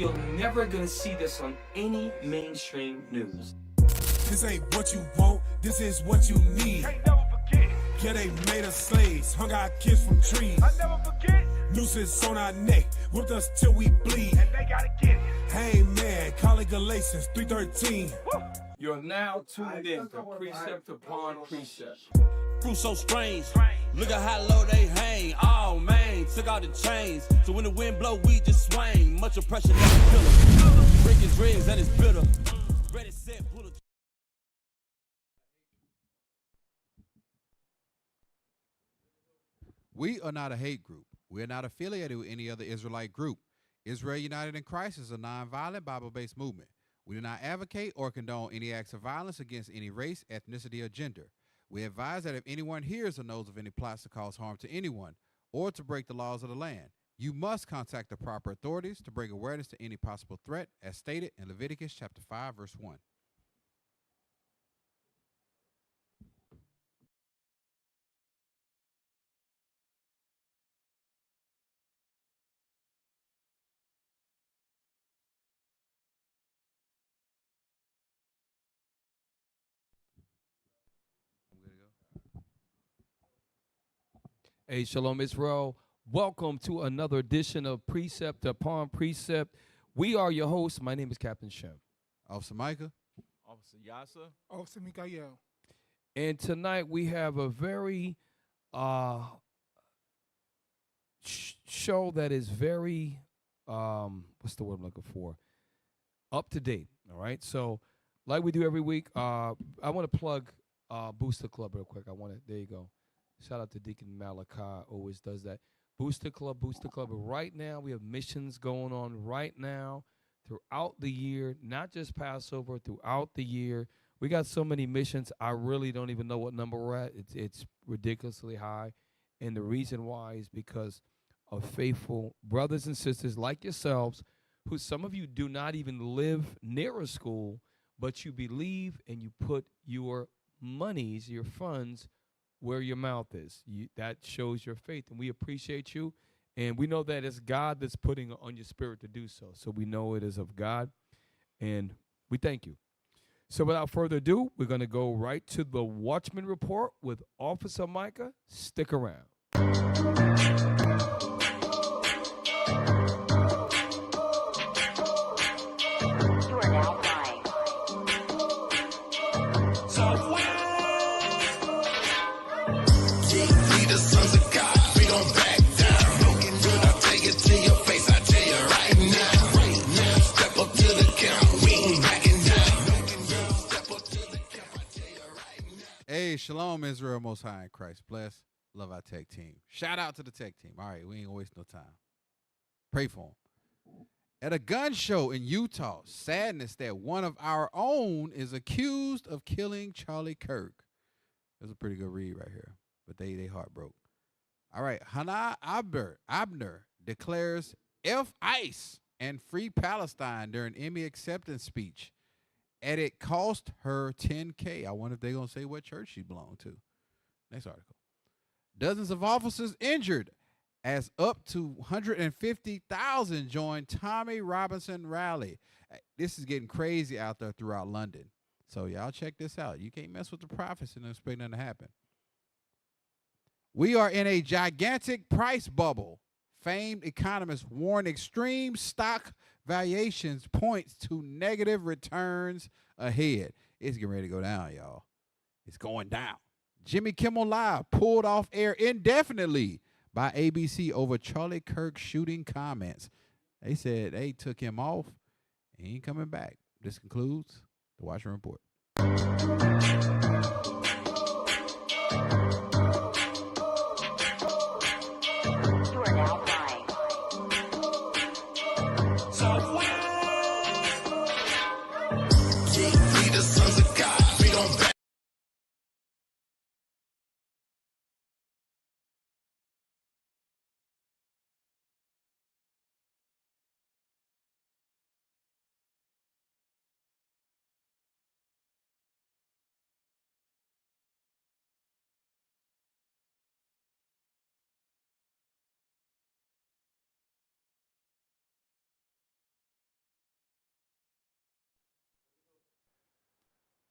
you're never gonna see this on any mainstream news. This ain't what you want, this is what you need. Can't never forget. Yeah, they made us slaves, hung our kids from trees. I never forget. Nooses on our neck, whipped us till we bleed. And they gotta get it. Hey man, call it Galatians 3:13. Woo. You're now tuned in to Precept Upon Precept. Crew so strange. Look at how low they hang. Oh man, took out the chains. So when the wind blow, we just swing. Much oppression, never kill 'em. Breaking dreams and it's bitter. Ready, set, pull a We are not a hate group. We are not affiliated with any other Israelite group. Israel United in Christ is a nonviolent Bible-based movement. We do not advocate or condone any acts of violence against any race, ethnicity, or gender. We advise that if anyone hears or knows of any plots to cause harm to anyone or to break the laws of the land, you must contact the proper authorities to bring awareness to any possible threat as stated in Leviticus chapter 5, verse 1. Hey, Shalom Israel. Welcome to another edition of Precept Upon Precept. We are your hosts. My name is Captain Shem. Officer Micah. Officer Yasa. Officer Mikael. And tonight we have a very show that is very, what's the word I'm looking for? Up to date, all right? So like we do every week, I want to plug Booster Club real quick. There you go. Shout out to Deacon Malachi, always does that. Booster Club. Right now, we have missions going on right now throughout the year, not just Passover, throughout the year. We got so many missions, I really don't even know what number we're at. It's ridiculously high. And the reason why is because of faithful brothers and sisters like yourselves, who some of you do not even live near a school, but you believe and you put your monies, your funds, where your mouth is. That shows your faith, and we appreciate you. And we know that it's God that's putting it on your spirit to do so. So we know it is of God, and we thank you. So without further ado, we're going to go right to the Watchman Report with Officer Micah. Stick around. You are now flying. We the sons of God, we don't back down. I'll take it to your face, I tell you right now. Step up to the count, we ain't backing down. Step up to the count, I tell you right now. Hey, Shalom Israel, Most High in Christ. Bless. Love our tech team. Shout out to the tech team. All right, we ain't gonna waste no time. Pray for them. At a gun show in Utah, sadness that one of our own is accused of killing Charlie Kirk. That's a pretty good read right here, but they heart broke. All right, Hannah Abner declares F ICE and free Palestine during Emmy acceptance speech. And it cost her $10K. I wonder if they're going to say what church she belonged to. Next article. Dozens of officers injured as up to 150,000 joined Tommy Robinson rally. This is getting crazy out there throughout London. So y'all check this out. You can't mess with the prophets and expect nothing to happen. We are in a gigantic price bubble. Famed economists warn extreme stock valuations points to negative returns ahead. It's getting ready to go down, y'all. It's going down. Jimmy Kimmel Live pulled off air indefinitely by ABC over Charlie Kirk shooting comments. They said they took him off. He ain't coming back. This concludes the Watchman Report. You are now flying. We the sons of God, we don't back.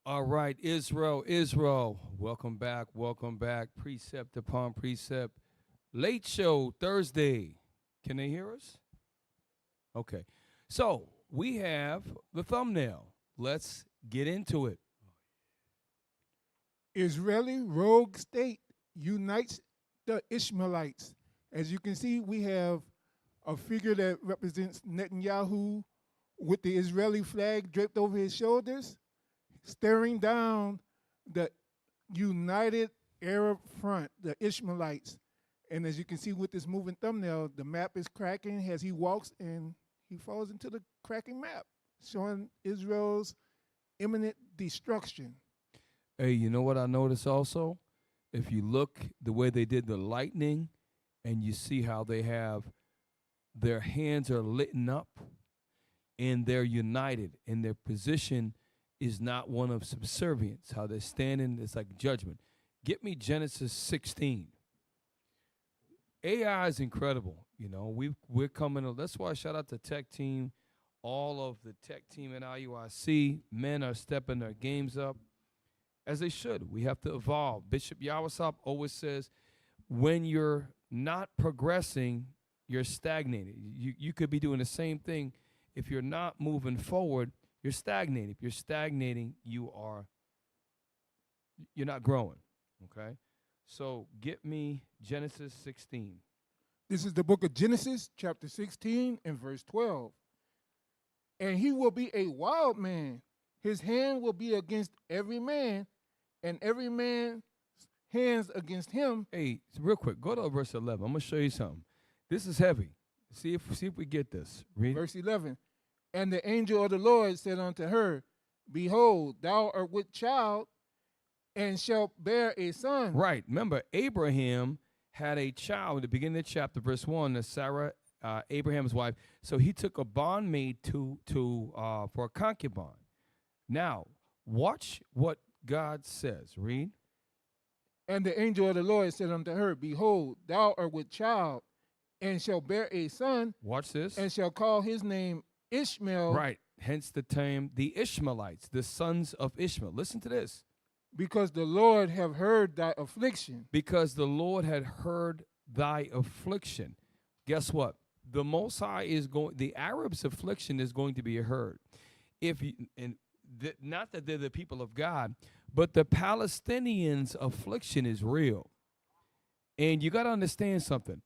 All right, Israel. Welcome back. Precept upon precept. Late show Thursday. Can they hear us? Okay. So we have the thumbnail. Let's get into it. Israeli rogue state unites the Ishmaelites. As you can see, we have a figure that represents Netanyahu with the Israeli flag draped over his shoulders, staring down the United Arab Front, the Ishmaelites. And as you can see with this moving thumbnail, the map is cracking as he walks and he falls into the cracking map, showing Israel's imminent destruction. Hey, you know what I noticed also? If you look the way they did the lightning and you see how they have their hands are lit up and they're united and their position is not one of subservience. How they're standing, it's like judgment. Get me Genesis 16. AI is incredible. You know, we're coming. That's why I shout out to tech team. All of the tech team in IUIC, men are stepping their games up, as they should. We have to evolve. Bishop Yawasop always says, when you're not progressing, you're stagnated. You could be doing the same thing. If you're not moving forward, you're stagnating. If you're stagnating, you're not growing. Okay? So get me Genesis 16. This is the book of Genesis, chapter 16 and verse 12. And he will be a wild man. His hand will be against every man, and every man's hands against him. Hey, real quick, go to verse 11. I'm going to show you something. This is heavy. See if we get this. Read. Verse 11. And the angel of the Lord said unto her, Behold, thou art with child, and shalt bear a son. Right. Remember, Abraham had a child at the beginning of the chapter, verse 1, Sarah, Abraham's wife. So he took a bondmaid for a concubine. Now, watch what God says. Read. And the angel of the Lord said unto her, Behold, thou art with child, and shalt bear a son. Watch this. And shall call his name Ishmael. Right. Hence the term, the Ishmaelites, the sons of Ishmael. Listen to this. Because the Lord have heard thy affliction. Because the Lord had heard thy affliction. Guess what? The Most High is going. The Arabs' affliction is going to be heard. Not that they're the people of God, but the Palestinians' affliction is real. And you got to understand something.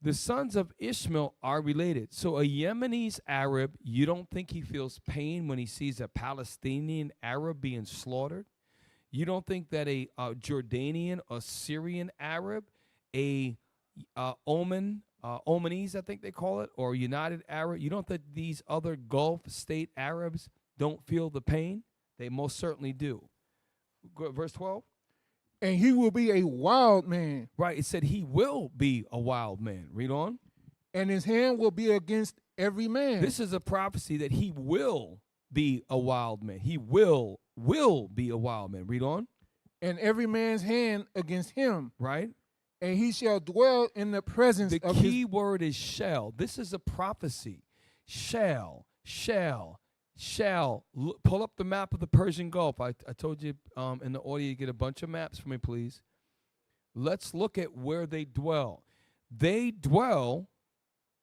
The sons of Ishmael are related. So a Yemeni Arab, you don't think he feels pain when he sees a Palestinian Arab being slaughtered? You don't think that a Jordanian or Syrian Arab, a Omanese, I think they call it, or United Arab, you don't think these other Gulf state Arabs don't feel the pain? They most certainly do. Verse 12. And he will be a wild man. Right, it said he will be a wild man. Read on. And his hand will be against every man. This is a prophecy that he will be a wild man. He will be a wild man. Read on. And every man's hand against him. Right. And he shall dwell in the presence of The key word is shall. This is a prophecy. Shall. Pull up the map of the Persian Gulf. I told you in the audio, you get a bunch of maps for me, please. Let's look at where they dwell. They dwell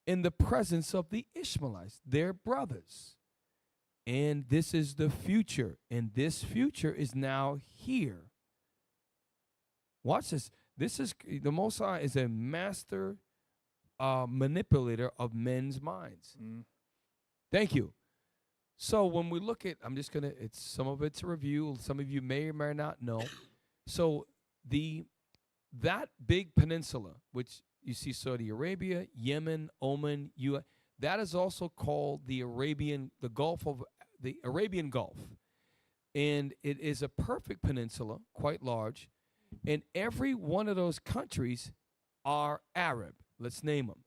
in the presence of the Ishmaelites, their brothers. And this is the future. And this future is now here. Watch this. This is the Most High is a master manipulator of men's minds. Thank you. So when we look at, some of it's a review. Some of you may or may not know. So that big peninsula, which you see Saudi Arabia, Yemen, Oman, that is also called the Arabian Gulf. And it is a perfect peninsula, quite large. And every one of those countries are Arab. Let's name them.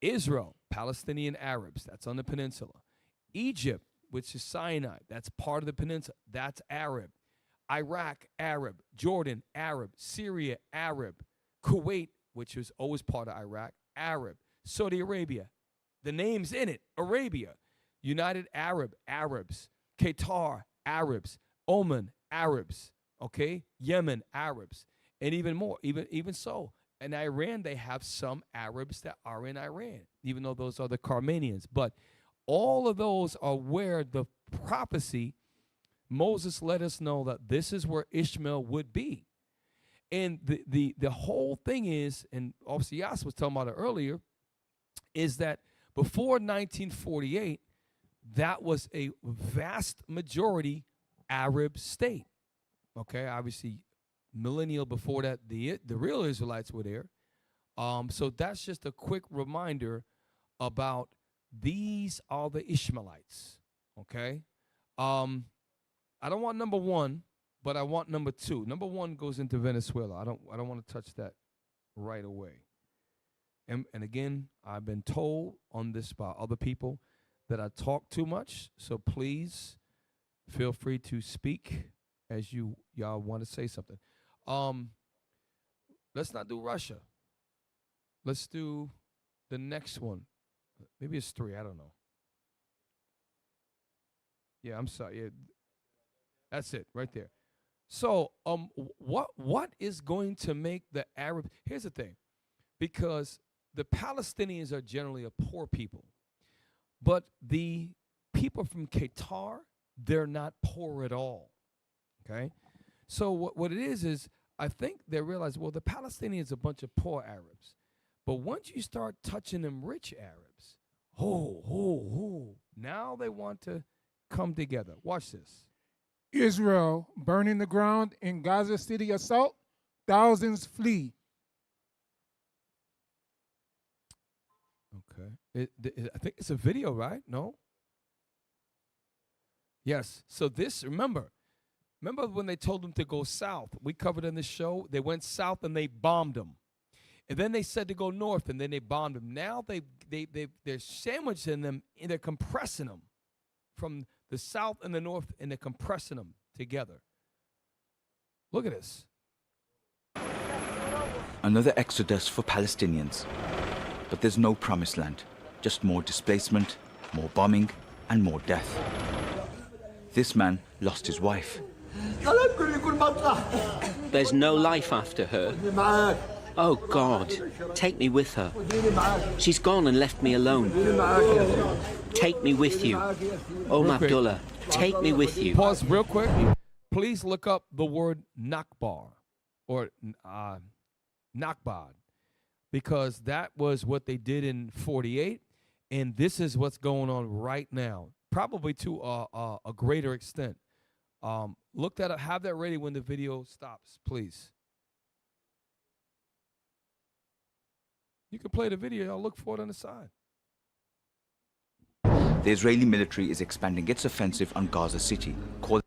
Israel, Palestinian Arabs, that's on the peninsula. Egypt, which is Sinai, that's part of the peninsula, that's Arab. Iraq, Arab. Jordan, Arab. Syria, Arab. Kuwait, which was always part of Iraq, Arab. Saudi Arabia, the name's in it, Arabia. United Arab, Arabs. Qatar, Arabs. Oman, Arabs, okay? Yemen, Arabs, and even more, even so. In Iran, they have some Arabs that are in Iran, even though those are the Carmanians. But all of those are where the prophecy, Moses let us know that this is where Ishmael would be. And the whole thing is, and obviously Yas was talking about it earlier, is that before 1948, that was a vast majority Arab state. Okay, obviously, millennial before that, the real Israelites were there. So that's just a quick reminder about these are the Ishmaelites. Okay, I don't want number one, but I want number two. Number one goes into Venezuela. I don't want to touch that right away. And again, I've been told on this by other people that I talk too much. So please feel free to speak as y'all want to say something. Let's not do Russia. Let's do the next one. Maybe it's 3. I don't know. Yeah, I'm sorry. Yeah, that's it right there. So, what is going to make the Arab? Here's the thing, because the Palestinians are generally a poor people, but the people from Qatar, they're not poor at all. Okay, so what it is I think they realize, well, the Palestinians are a bunch of poor Arabs, but once you start touching them rich Arabs, now they want to come together. Watch this. Israel burning the ground in Gaza City assault, thousands flee. Okay. I think it's a video, right? No? Yes. So this, remember when they told them to go south? We covered in the show. They went south and they bombed them. And then they said to go north and then they bombed them. Now they're sandwiching them and they're compressing them from the south and the north, and they're compressing them together. Look at this. Another exodus for Palestinians. But there's no promised land, just more displacement, more bombing, and more death. This man lost his wife. There's no life after her. Oh God, take me with her. She's gone and left me alone. Take me with you. Oh, Abdullah, take me with you. Pause real quick. Please look up the word Nakba or Nakba, because that was what they did in 48, and this is what's going on right now, probably to a greater extent. Look that up. Have that ready when the video stops, please. You can play the video. I'll look for it on the side. The Israeli military is expanding its offensive on Gaza City, calling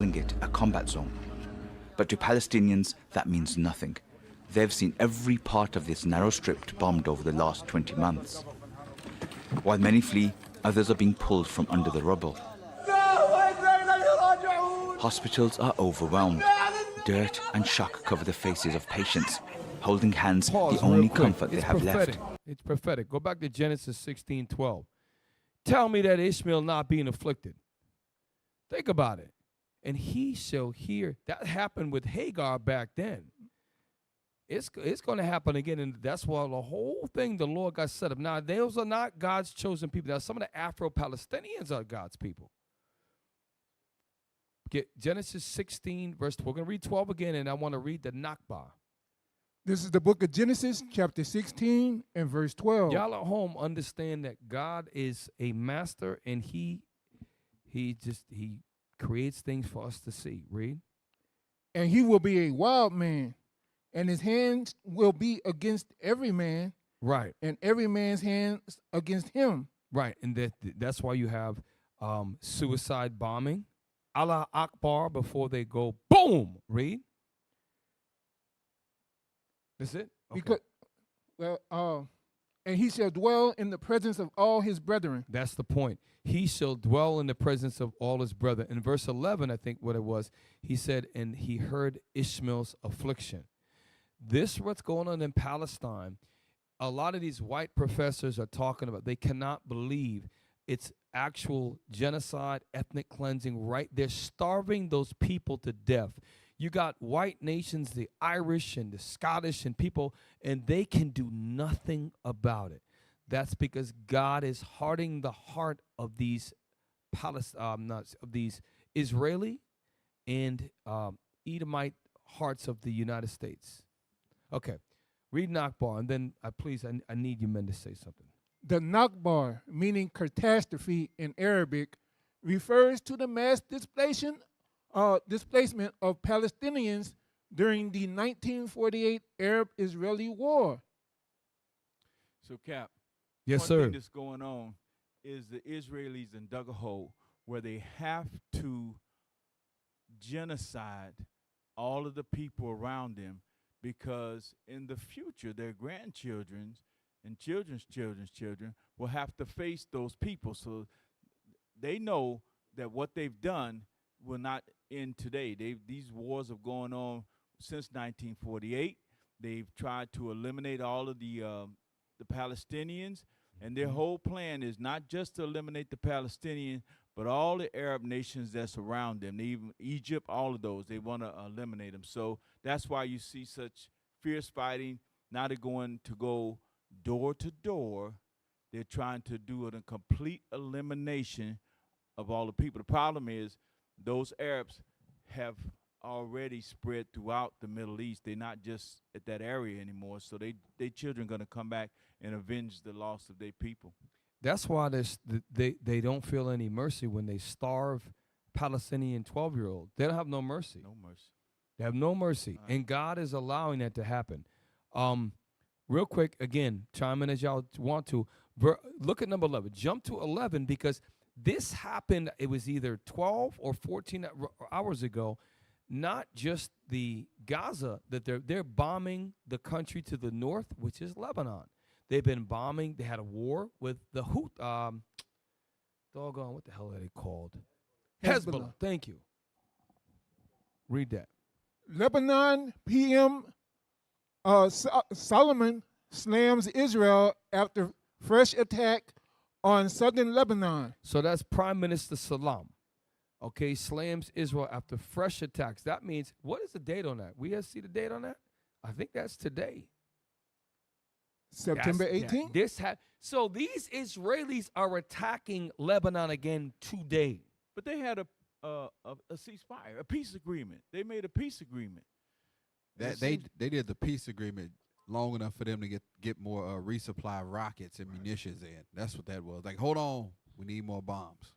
it a combat zone. But to Palestinians, that means nothing. They've seen every part of this narrow strip bombed over the last 20 months. While many flee, others are being pulled from under the rubble. Hospitals are overwhelmed. Dirt and shock cover the faces of patients, holding hands, Pause the only real quick. comfort they It's have prophetic. left. It's prophetic. Go back to Genesis 16:12. Tell me that Ishmael not being afflicted. Think about it. And he shall hear. That happened with Hagar back then. It's going to happen again, and that's why the whole thing the Lord got set up. Now, those are not God's chosen people. Now, some of the Afro-Palestinians are God's people. Get Genesis 16, verse 12. We're going to read 12 again, and I want to read the Nakba. This is the book of Genesis, chapter 16 and verse 12. Y'all at home understand that God is a master, and he creates things for us to see. Read. And he will be a wild man, and his hands will be against every man, Right. and every man's hands against him. Right. And that's why you have suicide bombing. Allah Akbar before they go boom. Read. That's it? Okay. Because, and he shall dwell in the presence of all his brethren. That's the point. He shall dwell in the presence of all his brethren. In verse 11, I think what it was, he said, and he heard Ishmael's affliction. This, what's going on in Palestine, a lot of these white professors are talking about, they cannot believe it's actual genocide, ethnic cleansing, right? They're starving those people to death. You got white nations, the Irish and the Scottish and people, and they can do nothing about it. That's because God is hardening the heart of these these Israeli and Edomite hearts of the United States. Okay, read Nakba, and then please, I need you men to say something. The Nakba, meaning catastrophe in Arabic, refers to the mass displacement of Palestinians during the 1948 Arab-Israeli War. So, Cap, Yes, one sir. thing that's going on is the Israelis and dug a hole where they have to genocide all of the people around them, because in the future their grandchildren and children's children will have to face those people. So they know that what they've done will not end today. These wars have gone on since 1948. They've tried to eliminate all of the Palestinians, and their whole plan is not just to eliminate the Palestinians, but all the Arab nations that's around them. Even Egypt, all of those, they want to eliminate them. So that's why you see such fierce fighting. Now they're going to go door to door. They're trying to do a complete elimination of all the people. The problem is those Arabs have already spread throughout the Middle East. They're not just at that area anymore. So their children are going to come back and avenge the loss of their people. That's why they don't feel any mercy when they starve Palestinian 12-year-olds. They don't have no mercy. No mercy. They have no mercy. And God is allowing that to happen. Real quick, again, chime in as y'all want to. Look at number 11. Jump to 11 because this happened, it was either 12 or 14 hours ago. Not just the Gaza, that they're bombing the country to the north, which is Lebanon. They've been bombing. They had a war with the doggone, what the hell are they called? Hezbollah. Thank you. Read that. Lebanon PM Solomon slams Israel after fresh attack on southern Lebanon. So that's Prime Minister Salam. Okay, slams Israel after fresh attacks. That means, what is the date on that? We see the date on that? I think that's today. September 18th? So these Israelis are attacking Lebanon again today. But they had a ceasefire, a peace agreement. They made a peace agreement. That they did the peace agreement long enough for them to get more resupply rockets and munitions in. That's what that was. Like, hold on, we need more bombs.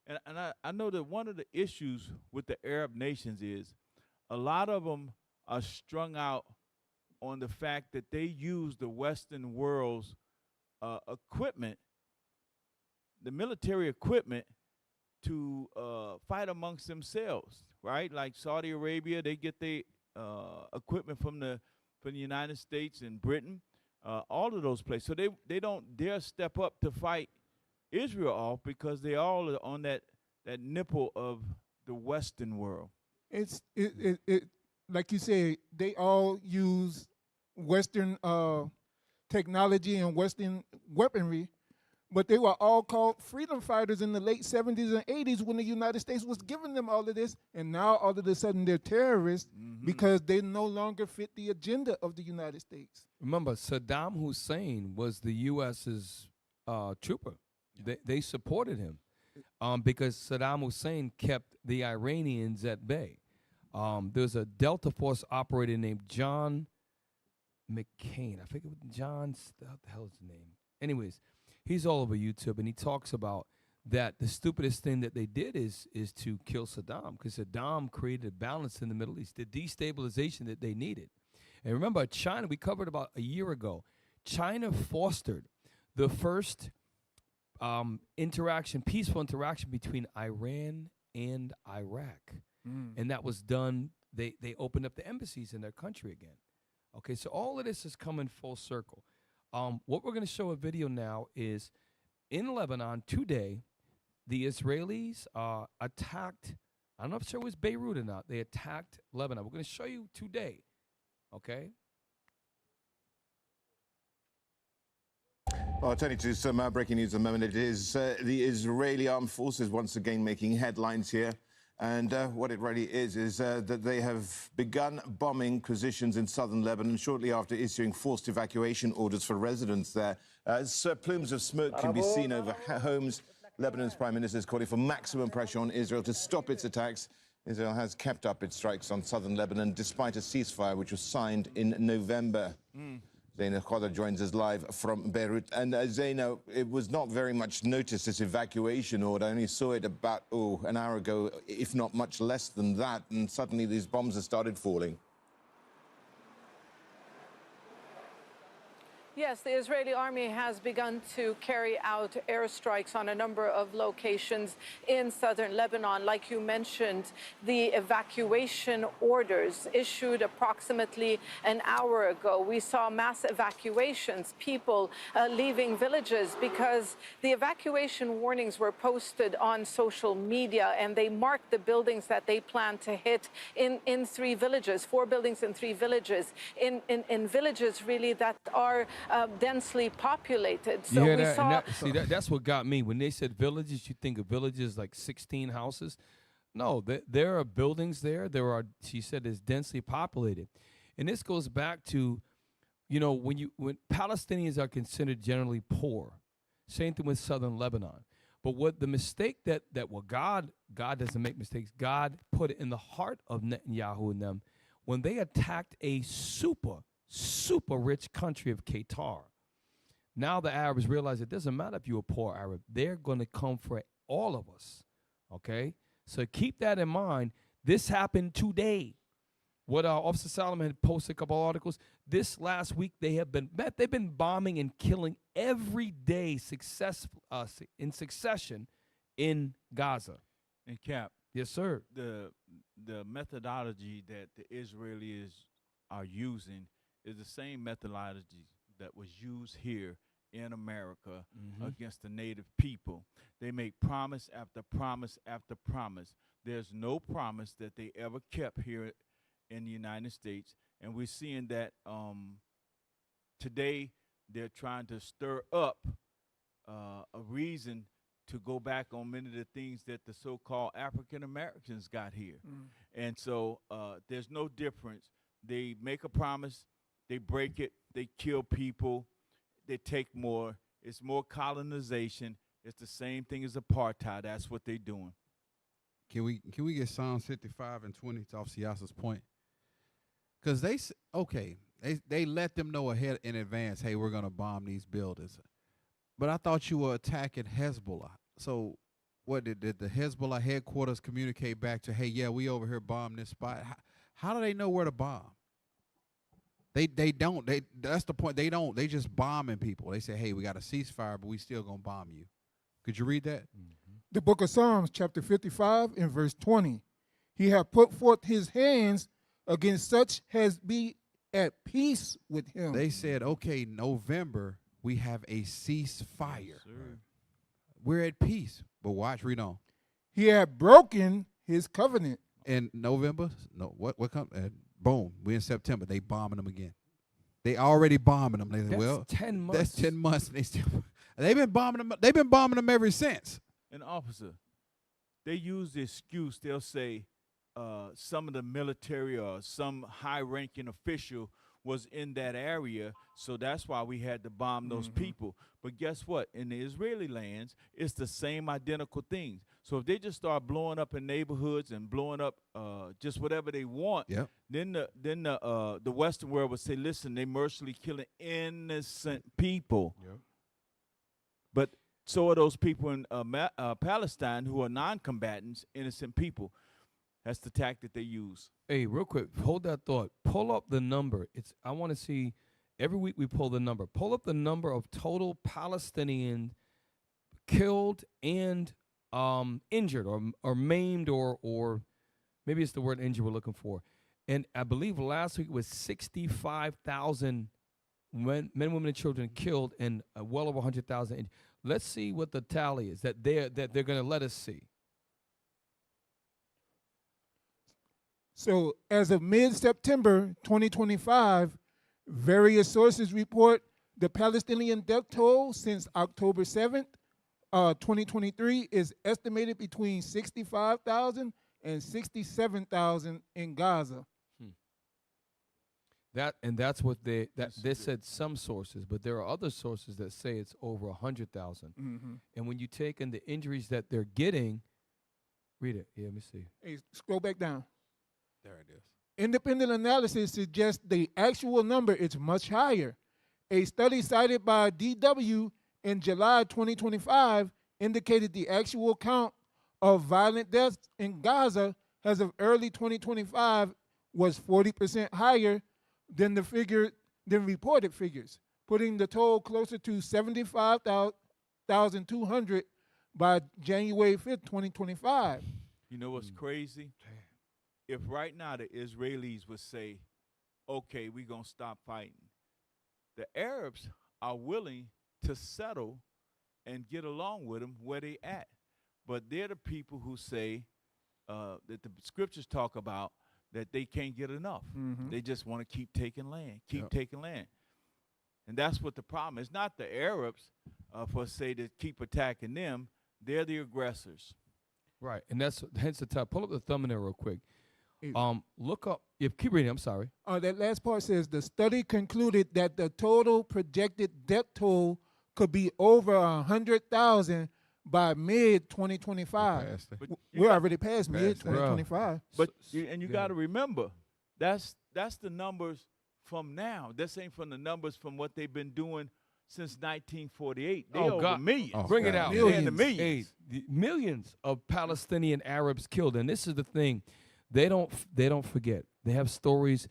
And I know that one of the issues with the Arab nations is a lot of them are strung out on the fact that they use the Western world's equipment, the military equipment, to fight amongst themselves, right? Like Saudi Arabia, they get their equipment from the United States and Britain, all of those places. So they don't dare step up to fight Israel off because they all are on that nipple of the Western world. It's like you say, they all use Western technology and Western weaponry, but they were all called freedom fighters in the late 70s and 80s when the United States was giving them all of this, and now all of a sudden they're terrorists because they no longer fit the agenda of the United States. Remember, Saddam Hussein was the U.S.'s trooper. They supported him because Saddam Hussein kept the Iranians at bay. There's a Delta Force operator named John McCain. I forget what what the hell is his name? Anyways, he's all over YouTube, and he talks about that the stupidest thing that they did is to kill Saddam, because Saddam created a balance in the Middle East, the destabilization that they needed. And remember, China, we covered about a year ago, China fostered the first peaceful interaction between Iran and Iraq. And that was done, they opened up the embassies in their country again. Okay, so all of this is coming full circle. What we're going to show a video now is in Lebanon today, the Israelis attacked, I'm not sure it was Beirut or not, they attacked Lebanon. We're going to show you today, okay? Well, turning to some breaking news at the moment, it is the Israeli armed forces once again making headlines here. And what it really is that they have begun bombing positions in southern Lebanon shortly after issuing forced evacuation orders for residents there. As plumes of smoke can be seen over homes, Lebanon's prime minister is calling for maximum pressure on Israel to stop its attacks. Israel has kept up its strikes on southern Lebanon despite a ceasefire which was signed in November. Zaina Khadr joins us live from Beirut. And Zaina, it was not very much noticed, this evacuation order. I only saw it about, an hour ago, if not much less than that. And suddenly these bombs have started falling. Yes, the Israeli army has begun to carry out airstrikes on a number of locations in southern Lebanon. Like you mentioned, the evacuation orders issued approximately an hour ago. We saw mass evacuations, people leaving villages because the evacuation warnings were posted on social media and they marked the buildings that they plan to hit in 3 villages, 4 buildings in 3 villages, in villages really that are densely populated. So you hear we that? saw. That's what got me. When they said villages, you think of villages like 16 houses. No, there are buildings there. She said, it's densely populated. And this goes back to, when Palestinians are considered generally poor, same thing with southern Lebanon. But what the mistake God doesn't make mistakes. God put it in the heart of Netanyahu and them when they attacked a super rich country of Qatar. Now the Arabs realize it doesn't matter if you're a poor Arab. They're going to come for all of us, okay? So keep that in mind. This happened today. What Officer Solomon had posted a couple articles. This last week they've been bombing and killing every day in succession in Gaza. And Cap. Yes, sir. The methodology that the Israelis are using is the same methodology that was used here in America against the native people. They make promise after promise after promise. There's no promise that they ever kept here in the United States. And we're seeing that today they're trying to stir up a reason to go back on many of the things that the so-called African Americans got here. And so there's no difference. They make a promise, they break it, they kill people, they take more. It's more colonization. It's the same thing as apartheid. That's what they're doing. Can we get Psalms 55 and 20 to off Siasa's point? Because they let them know ahead in advance, hey, we're going to bomb these buildings. But I thought you were attacking Hezbollah. So what did the Hezbollah headquarters communicate back to, hey, yeah, we over here bombed this spot? How do they know where to bomb? They don't. That's the point. They don't. They just bombing people. They say, hey, we got a ceasefire, but we still going to bomb you. Could you read that? The book of Psalms, chapter 55 and verse 20. He hath put forth his hands against such as be at peace with him. They said, okay, November, we have a ceasefire. Yes, we're at peace. But watch, read on. He had broken his covenant. In November, no, what come? Boom, we're in September. They bombing them again. They already bombing them. They said, well, 10 months. That's 10 months. They've been bombing them. They've been bombing them ever since. An officer, they use the excuse. They'll say some of the military or some high-ranking official was in that area, so that's why we had to bomb those people. But guess what? In the Israeli lands, it's the same identical things. So if they just start blowing up in neighborhoods and blowing up just whatever they want, then the Western world would say, listen, they mercilessly killing innocent people. But so are those people in Palestine who are non-combatants, innocent people. That's the tactic they use. Hey, real quick, hold that thought. Pull up the number. I want to see, every week we pull the number. Pull up the number of total Palestinian killed and injured or maimed or maybe it's the word injured we're looking for. And I believe last week was 65,000 men, women, and children killed and well over 100,000 injured. Let's see what the tally is that they're going to let us see. So as of mid-September 2025, various sources report The Palestinian death toll since October 7th, 2023 is estimated between 65,000 and 67,000 in Gaza. That's what they said some sources, but there are other sources that say it's over 100,000. And when you take in the injuries that they're getting, read it. Yeah, let me see. Hey, scroll back down. There it is. Independent analysis suggests the actual number is much higher. A study cited by DW in July 2025 indicated the actual count of violent deaths in Gaza as of early 2025 was 40% higher than reported figures, putting the toll closer to 75,200 by January 5th, 2025. You know what's crazy? If right now the Israelis would say, okay, we're going to stop fighting, the Arabs are willing to settle and get along with them where they at. But they're the people who say that the scriptures talk about that they can't get enough. They just want to keep taking land, taking land. And that's what the problem is. It's not the Arabs, for say, to keep attacking them. They're the aggressors. Right, and that's hence the top. Pull up the thumbnail real quick. Look up. Keep reading. I'm sorry. That last part says the study concluded that the total projected death toll could be over 100,000 by mid 2025. We're already past mid 2025. But you got to remember, that's the numbers from now. This ain't from the numbers from what they've been doing since 1948. They over millions. Bring it out. Millions. The millions. Hey, the millions of Palestinian Arabs killed, and this is the thing. They don't forget. They have stories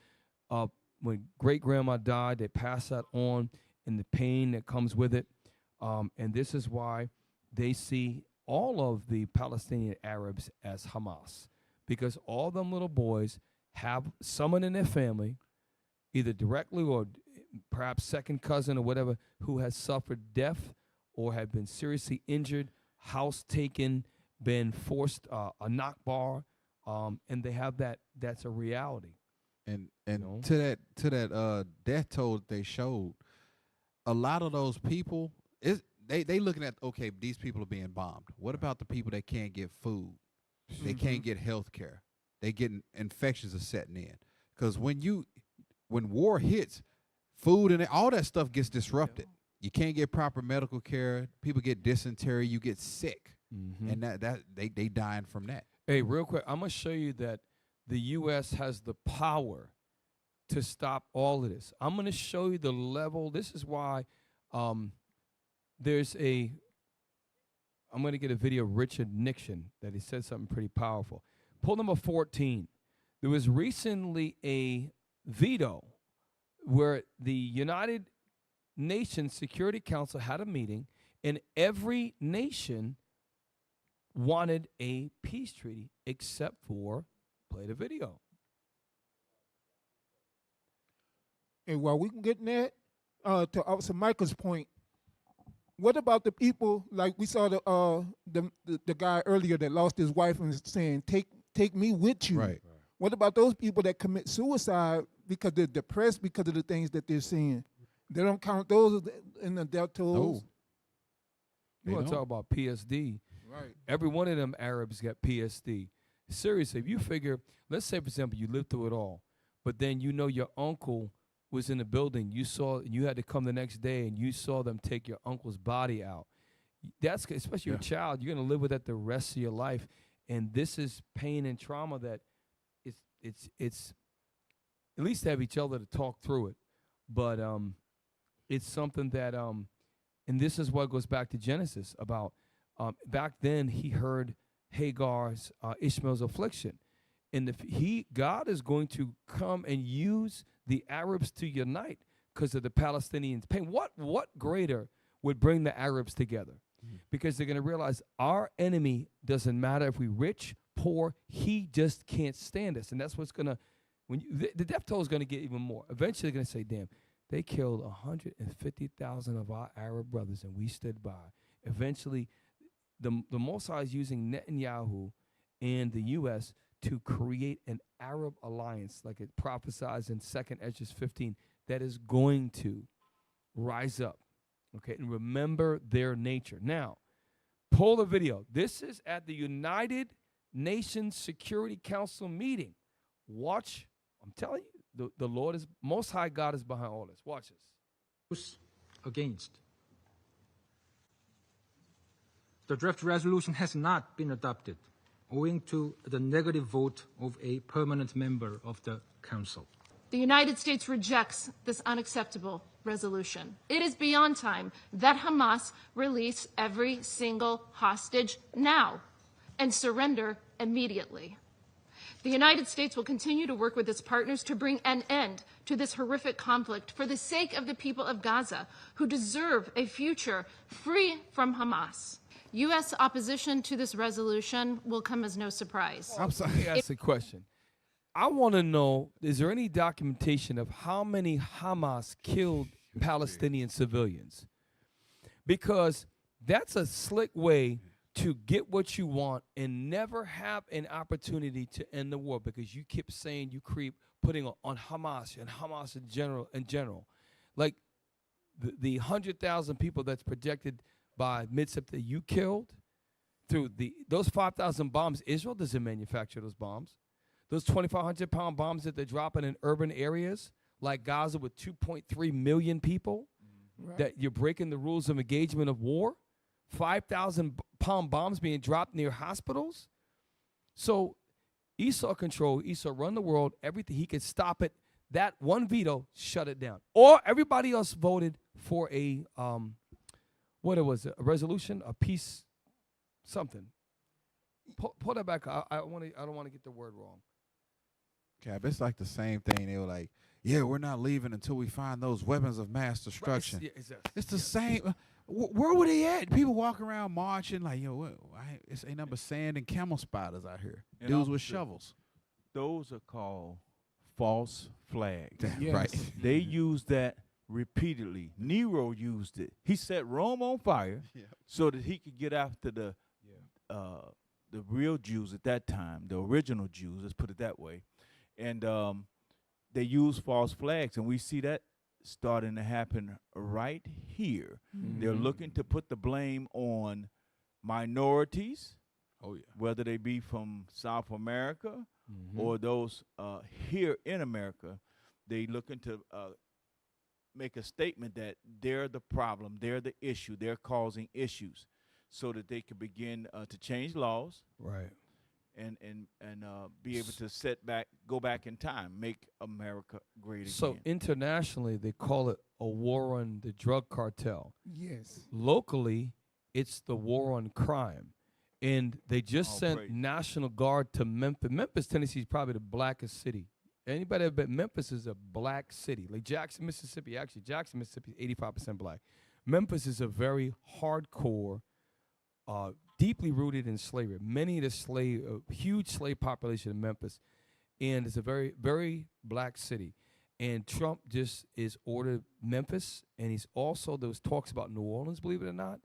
of when great grandma died. They pass that on, and the pain that comes with it. And this is why they see all of the Palestinian Arabs as Hamas, because all them little boys have someone in their family, either directly or perhaps second cousin or whatever, who has suffered death or have been seriously injured, house taken, been forced a Nakba. And they have that. That's a reality. And to that death toll they showed, a lot of those people they looking at, okay, these people are being bombed. What about the people that can't get food? They can't get health care. They getting infections are setting in. Because when war hits, food and all that stuff gets disrupted. You can't get proper medical care. People get dysentery. You get sick, and that they dying from that. Hey, real quick, I'm going to show you that the U.S. has the power to stop all of this. I'm going to show you the level. This is why I'm going to get a video of Richard Nixon that he said something pretty powerful. Pull number 14. There was recently a veto where the United Nations Security Council had a meeting, and every nation wanted a peace treaty except for play the video. And while we can get that, to Officer Michael's point, what about the people, like we saw the guy earlier that lost his wife and was saying, take me with you. Right. What about those people that commit suicide because they're depressed because of the things that they're seeing? They don't count those in the death tolls. You want to talk about PSD. Right. Every one of them Arabs got PSD. Seriously, if you figure, let's say, for example, you lived through it all, but then you know your uncle was in the building. You had to come the next day, and you saw them take your uncle's body out. That's, especially your child, you're going to live with that the rest of your life. And this is pain and trauma that it's at least have each other to talk through it. But it's something that, and this is what goes back to Genesis about, back then he heard Hagar's, Ishmael's affliction. And God is going to come and use the Arabs to unite because of the Palestinians' pain. What greater would bring the Arabs together? Because they're going to realize our enemy doesn't matter if we're rich, poor, he just can't stand us. And that's what's going to, the death toll is going to get even more. Eventually they're going to say, damn, they killed 150,000 of our Arab brothers and we stood by. Eventually, the Mossad is using Netanyahu and the U.S. to create an Arab alliance, like it prophesies in 2nd Esdras 15, that is going to rise up, okay, and remember their nature. Now, pull the video. This is at the United Nations Security Council meeting. Watch. I'm telling you, the Lord is, Most High God is behind all this. Watch this. Against. The draft resolution has not been adopted owing to the negative vote of a permanent member of the Council. The United States rejects this unacceptable resolution. It is beyond time that Hamas release every single hostage now and surrender immediately. The United States will continue to work with its partners to bring an end to this horrific conflict for the sake of the people of Gaza, who deserve a future free from Hamas. U.S. opposition to this resolution will come as no surprise. I'm sorry. Let me ask a question. I want to know, is there any documentation of how many Hamas killed Palestinian civilians? Because that's a slick way to get what you want and never have an opportunity to end the war, because you keep saying you creep putting on Hamas and Hamas in general. Like the 100,000 people that's projected by mid-September you killed through those 5,000 bombs. Israel doesn't manufacture those bombs. Those 2,500-pound bombs that they're dropping in urban areas like Gaza with 2.3 million people, that you're breaking the rules of engagement of war. 5,000-pound bombs being dropped near hospitals. So Esau control, Esau run the world, everything. He could stop it. That one veto shut it down. Or everybody else voted for a what it was, a resolution, a peace, something. Pull that back. I don't want to get the word wrong. Cap, it's like the same thing. They were like, yeah, we're not leaving until we find those weapons of mass destruction. Right, it's the same. Where were they at? People walking around marching like, yo, it's ain't nothing but sand and camel spiders out here. And Dudes with officer, shovels. Those are called false flags. Yes. Right. They use that repeatedly. Nero used it. He set Rome on fire so that he could get after the real Jews at that time, the original Jews, let's put it that way. And they use false flags, and we see that starting to happen right here. They're looking to put the blame on minorities, whether they be from South America or those here in America. They looking to make a statement that they're the problem, they're the issue, they're causing issues, so that they can begin to change laws, right, and be able to go back in time, make America great again. So internationally, they call it a war on the drug cartel. Yes. Locally, it's the war on crime. And they just sent National Guard to Memphis. Memphis, Tennessee is probably the blackest city. Anybody ever been? Memphis is a black city. Like Jackson, Mississippi. Actually, Jackson, Mississippi is 85% black. Memphis is a very hardcore, deeply rooted in slavery. Many of the huge slave population in Memphis. And it's a very, very black city. And Trump just is ordered Memphis, and he's also, there was talks about New Orleans, believe it or not,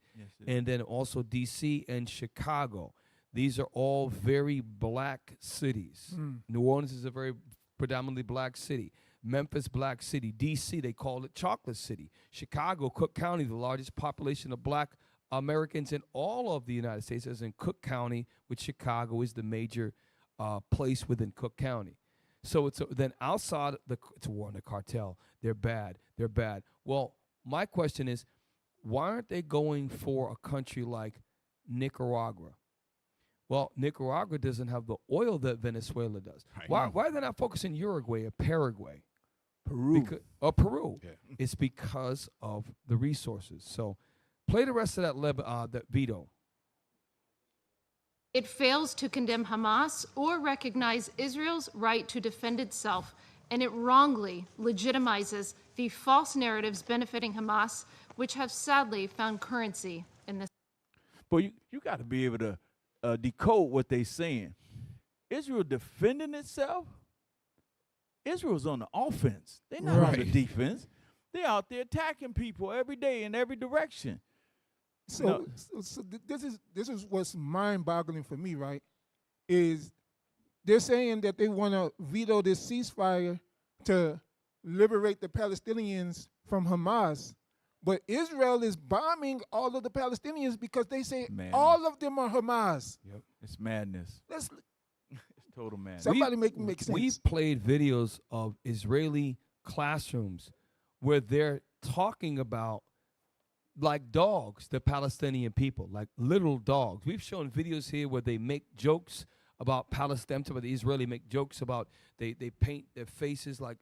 and then also D.C. and Chicago. These are all very black cities. New Orleans is a very predominantly black city. Memphis, black city. D.C., they call it Chocolate City. Chicago, Cook County, the largest population of black Americans in all of the United States, as in Cook County, which Chicago is the major place within Cook County. So then outside, it's a war on the cartel. They're bad. They're bad. Well, my question is, why aren't they going for a country like Nicaragua? Well, Nicaragua doesn't have the oil that Venezuela does. Why are they not focusing Uruguay or Paraguay? Peru. Peru. Yeah. It's because of the resources. So play the rest of that veto. It fails to condemn Hamas or recognize Israel's right to defend itself, and it wrongly legitimizes the false narratives benefiting Hamas, which have sadly found currency in this. But you got to be able to decode what they're saying. Israel defending itself? Israel's on the offense. They're not on the defense. They're out there attacking people every day in every direction. So this is what's mind-boggling for me, right? Is they're saying that they want to veto this ceasefire to liberate the Palestinians from Hamas, But Israel is bombing all of the Palestinians because they say Madness. all of them are Hamas. Yep. It's madness. Let's It's total madness. somebody make sense. We've played videos of Israeli classrooms where they're talking about like dogs, the Palestinian people, like little dogs. We've shown videos here where they make jokes about Palestine, but the Israeli make jokes about they paint their faces like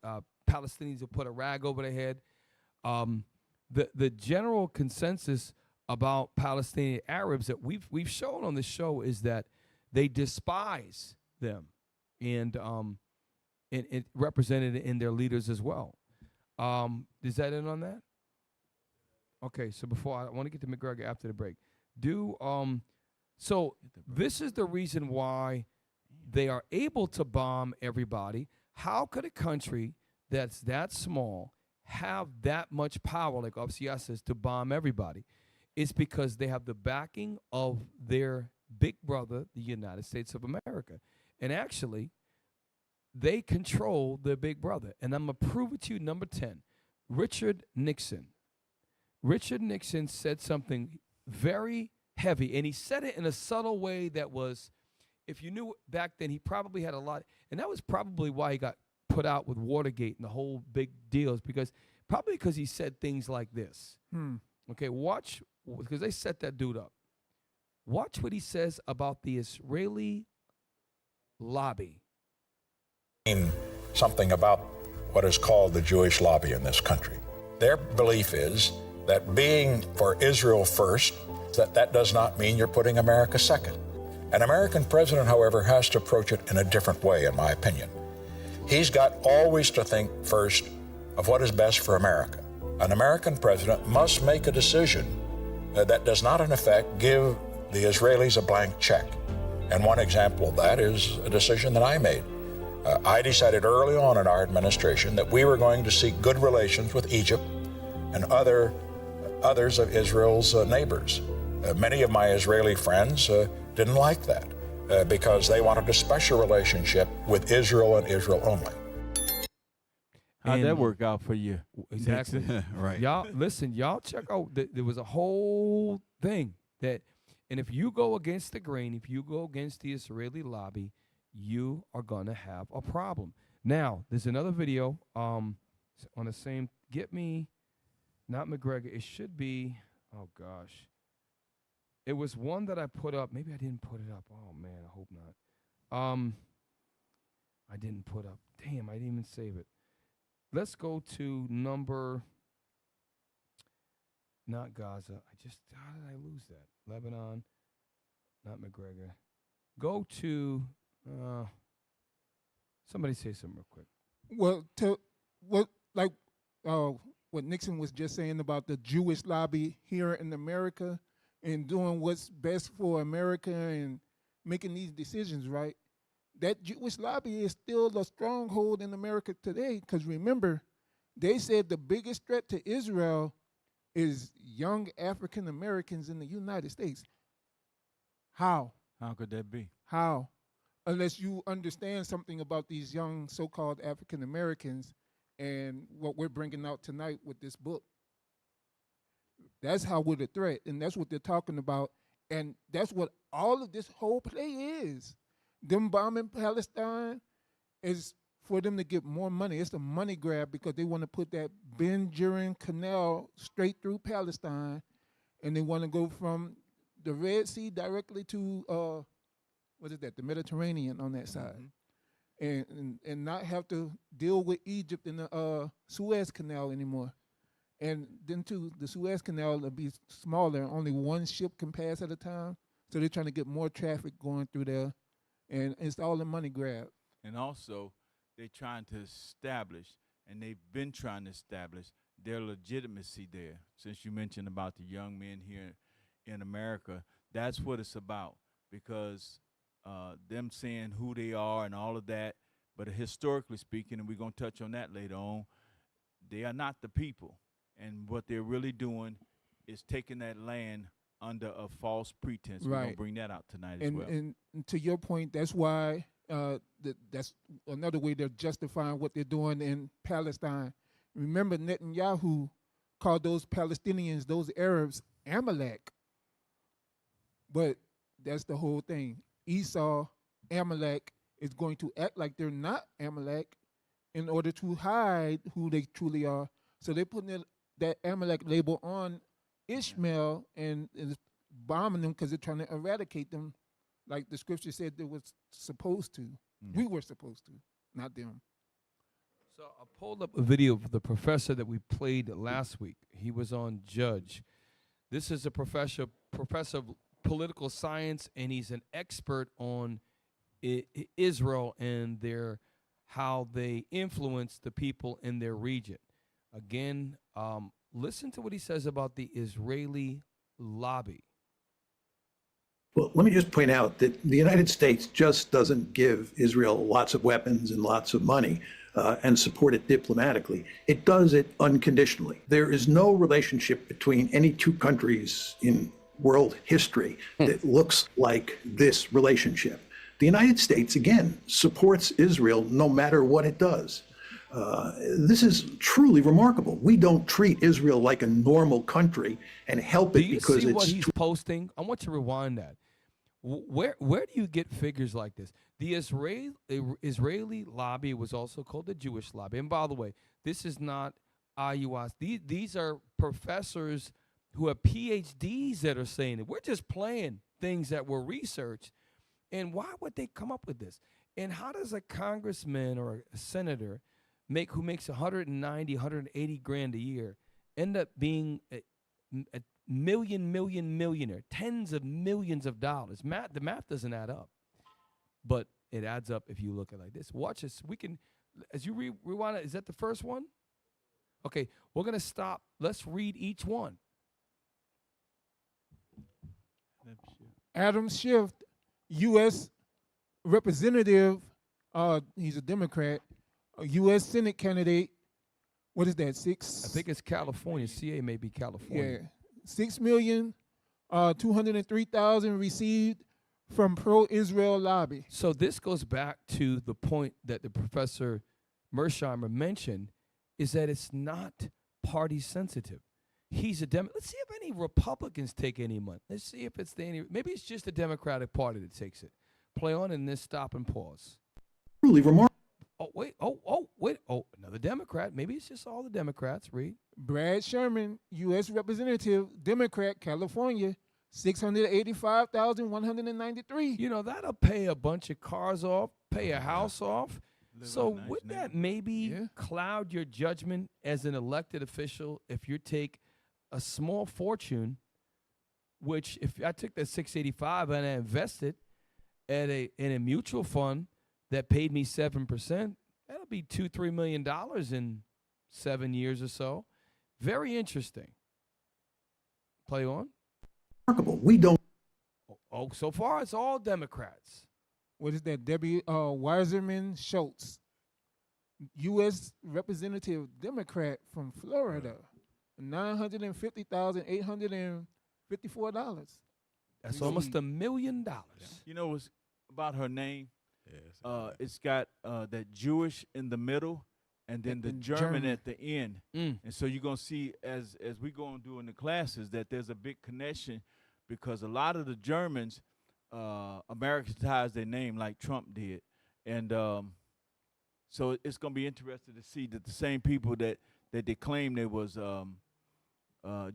Palestinians will put a rag over their head. The general consensus about Palestinian Arabs that we've shown on the show is that they despise them, and it represented in their leaders as well. Is that in on that? Okay, so before I want to get to McGregor after the break. So this is the reason why they are able to bomb everybody. How could a country that's that small have that much power, like FCS says, to bomb everybody? It's because they have the backing of their big brother, the United States of America. And actually, they control their big brother. And I'm going to prove it to you, number 10, Richard Nixon. Richard Nixon said something very heavy, and he said it in a subtle way that was, if you knew back then, he probably had a lot, and that was probably why he got put out with Watergate and the whole big deals, because he said things like this. Okay, watch, because they set that dude up. Watch what he says about the Israeli lobby. Something about what is called the Jewish lobby in this country. Their belief is that being for Israel first, that does not mean you're putting America second. An American president, however, has to approach it in a different way, in my opinion. He's got always to think first of what is best for America. An American president must make a decision that does not, in effect, give the Israelis a blank check. And one example of that is a decision that I made. I decided early on in our administration that we were going to seek good relations with Egypt and others of Israel's neighbors. Many of my Israeli friends didn't like that because they wanted a special relationship with Israel and Israel only. How'd that work out for you? Exactly. Right. Y'all, listen, y'all check out, there was a whole thing that, and if you go against the grain, if you go against the Israeli lobby, you are going to have a problem. Now, there's another video on the same, get me, not McGregor, it should be, oh gosh. It was one that I put up. Maybe I didn't put it up. Oh man, I hope not. I didn't put up. Damn, I didn't even save it. Let's go to number, not Gaza. How did I lose that? Lebanon, not McGregor. Go to, somebody say something real quick. Well, what Nixon was just saying about the Jewish lobby here in America and doing what's best for America and making these decisions, right? That Jewish lobby is still a stronghold in America today, because remember, they said the biggest threat to Israel is young African Americans in the United States. How? How could that be? How? Unless you understand something about these young so-called African Americans and what we're bringing out tonight with this book. That's how we're the threat, and that's what they're talking about, and that's what all of this whole play is. Them bombing Palestine is for them to get more money. It's a money grab because they want to put that Ben Gurion Canal straight through Palestine, and they want to go from the Red Sea directly to, the Mediterranean on that side. And not have to deal with Egypt and the Suez Canal anymore. And then, too, the Suez Canal will be smaller. Only one ship can pass at a time. So they're trying to get more traffic going through there. And it's all a money grab. And also, they're trying to establish, and they've been trying to establish, their legitimacy there. Since you mentioned about the young men here in America, that's what it's about. Because them saying who they are and all of that, but historically speaking, and we're going to touch on that later on, they are not the people. And what they're really doing is taking that land under a false pretense. We're going to bring that out tonight as well. And to your point, that's why that's another way they're justifying what they're doing in Palestine. Remember, Netanyahu called those Palestinians, those Arabs, Amalek. But that's the whole thing. Esau, Amalek, is going to act like they're not Amalek in order to hide who they truly are. So they're putting that Amalek label on Ishmael and is bombing them because they're trying to eradicate them, like the scripture said they was supposed to. We were supposed to, not them. So I pulled up a video of the professor that we played last week. He was on Judge. This is a professor of political science, and he's an expert on Israel and how they influence the people in their region. Again, listen to what he says about the Israeli lobby. Well, let me just point out that the United States just doesn't give Israel lots of weapons and lots of money and support it diplomatically. It does it unconditionally. There is no relationship between any two countries in world history that looks like this relationship. The United States, again, supports Israel no matter what it does. This is truly remarkable. We don't treat Israel like a normal country and help it because Do you see what it's he's posting? I want you to rewind that. Where do you get figures like this? The Israeli lobby was also called the Jewish lobby. And by the way, this is not IUIs. These are professors who have PhDs that are saying it. We're just playing things that were researched. And why would they come up with this? And how does a congressman or a senator who makes 190, 180 grand a year end up being a millionaire, tens of millions of dollars? The math doesn't add up, but it adds up if you look at it like this. Watch this. We can, as you rewind it, is that the first one? Okay, we're going to stop. Let's read each one. Adam Schiff, U.S. representative, he's a Democrat, a U.S. Senate candidate. What is that, six? I think it's California. CA may be California. Yeah, 6,203,000 received from pro-Israel lobby. So this goes back to the point that the Professor Mersheimer mentioned, is that it's not party sensitive. He's a Democrat. Let's see if any Republicans take any money. Let's see if it's maybe it's just the Democratic Party that takes it. Play on and then stop and pause. Truly remarkable. Wait, another Democrat. Maybe it's just all the Democrats. Read. Brad Sherman, U.S. Representative, Democrat, California, 685,193. You know, that'll pay a bunch of cars off, pay a house off. So would that maybe cloud your judgment as an elected official if you take a small fortune, which if I took that 685 and I invested in a mutual fund that paid me 7%, that'll be $2-3 million in 7 years or so. Very interesting. Play on. Remarkable. We don't. Oh, so far it's all Democrats. What is that? Debbie Weiserman Schultz, U.S. Representative, Democrat from Florida, $950,854. That's almost $1 million. You know what's about her name? It's got that Jewish in the middle, and then the German at the end. And so you're gonna see as we go on doing the classes that there's a big connection, because a lot of the Germans Americanized their name like Trump did, and so it's gonna be interesting to see that the same people that they claim there was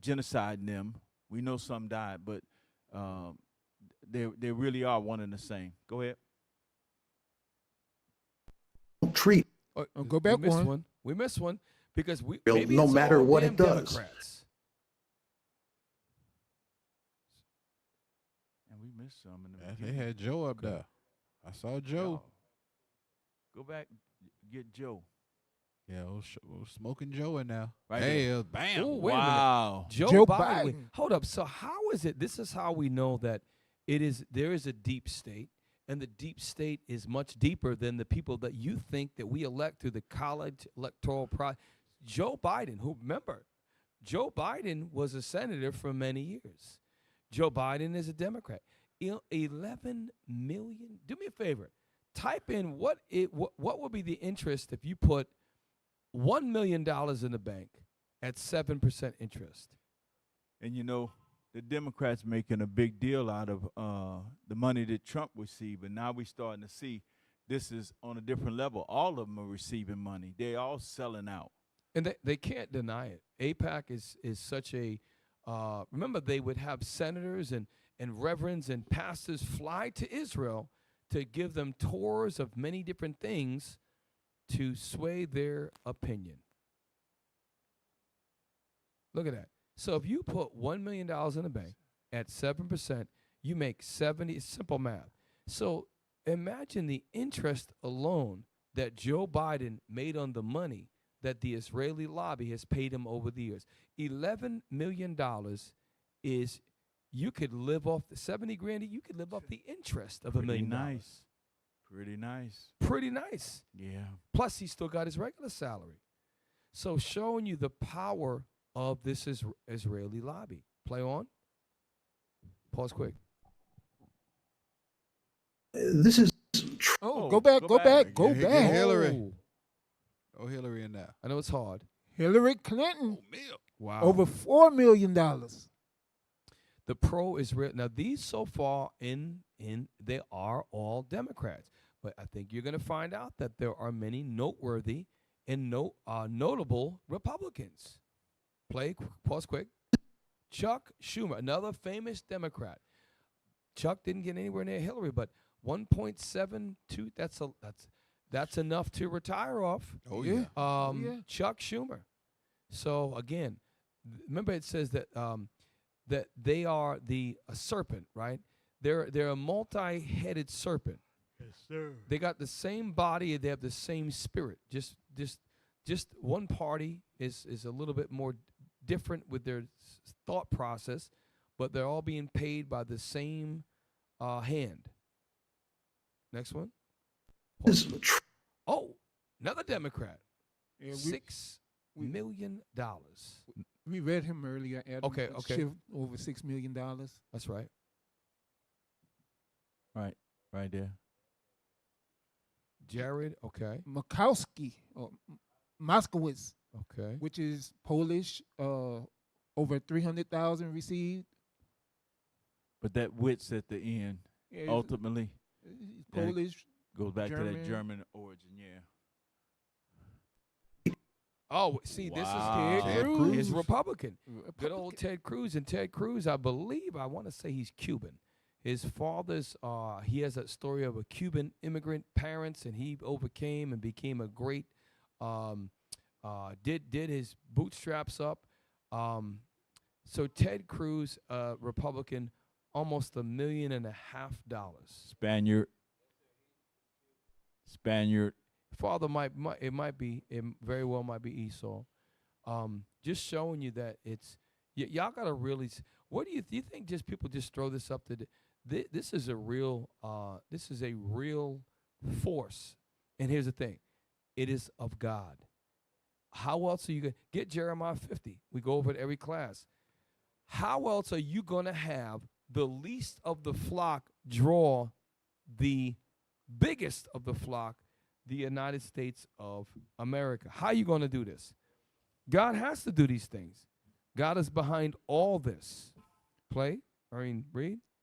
genocide in them. We know some died, but they really are one and the same. Go ahead. Treat. Go back one. We missed one because we no matter what it does. Democrats. And we missed some in the They had Joe up there. I saw Joe. Go back, get Joe. Yeah, smoking Joe in now. Right hey, there. Bam. Ooh, wait a Wow. minute. Joe Biden. Wait, hold up. So how is it? This is how we know that there is a deep state, and the deep state is much deeper than the people that you think that we elect through the college electoral process. Joe Biden, Joe Biden was a senator for many years. Joe Biden is a Democrat. 11 million. Do me a favor. Type in what would be the interest if you put $1 million in the bank at 7% interest. And you know, the Democrats making a big deal out of the money that Trump received, but now we're starting to see this is on a different level. All of them are receiving money. They all selling out. And they can't deny it. AIPAC is such a remember, they would have senators and reverends and pastors fly to Israel to give them tours of many different things to sway their opinion. Look at that. So if you put $1 million in the bank at 7%, you make 70. Simple math. So imagine the interest alone that Joe Biden made on the money that the Israeli lobby has paid him over the years. $11 million is, you could live off the 70 grand. You could live off the interest of $1 million. Nice. Pretty nice. Pretty nice. Yeah. Plus, he still got his regular salary. So showing you the power of this Israeli lobby. Play on. Pause quick. This is. Go back. Get Hillary. Oh, Hillary in there. I know it's hard. Hillary Clinton. Wow. Over $4 million. The pro-Israel. Now, these so far they are all Democrats. But I think you're going to find out that there are many noteworthy and notable Republicans. Pause quick. Chuck Schumer, another famous Democrat. Chuck didn't get anywhere near Hillary, but 1.72, that's enough to retire off. Oh, yeah. Chuck Schumer. So, again, remember it says that that they are a serpent, right? They're a multi-headed serpent. Yes, sir. They got the same body, they have the same spirit. Just one party is a little bit more different with their thought process, but they're all being paid by the same hand. Next one. Oh, another Democrat. Yeah, $6 million. We read him earlier. Adam, Okay. Shift over $6 million. That's right. Right there. Jared, okay. Makowski, or Moskowitz, okay, which is Polish, over 300,000 received. But that wits at the end, Yeah, ultimately, that Polish, goes back to German. that German origin, yeah. Oh, see, this is Wow. Ted Ted Cruz. Cruz. He's Republican. Good old Ted Cruz. And Ted Cruz, I want to say he's Cuban. His father's, he has a story of a Cuban immigrant parents, and he overcame and became a great, did his bootstraps up. So Ted Cruz, Republican, almost $1.5 million. Spaniard. Father it very well might be Esau. Just showing you that it's y'all gotta really. What do you think? Just people just throw this up to. This is a real force. And here's the thing, it is of God. How else are you gonna get Jeremiah 50? We go over it every class. How else are you gonna have the least of the flock draw the biggest of the flock, the United States of America? How are you going to do this? God has to do these things. God is behind all this. Read.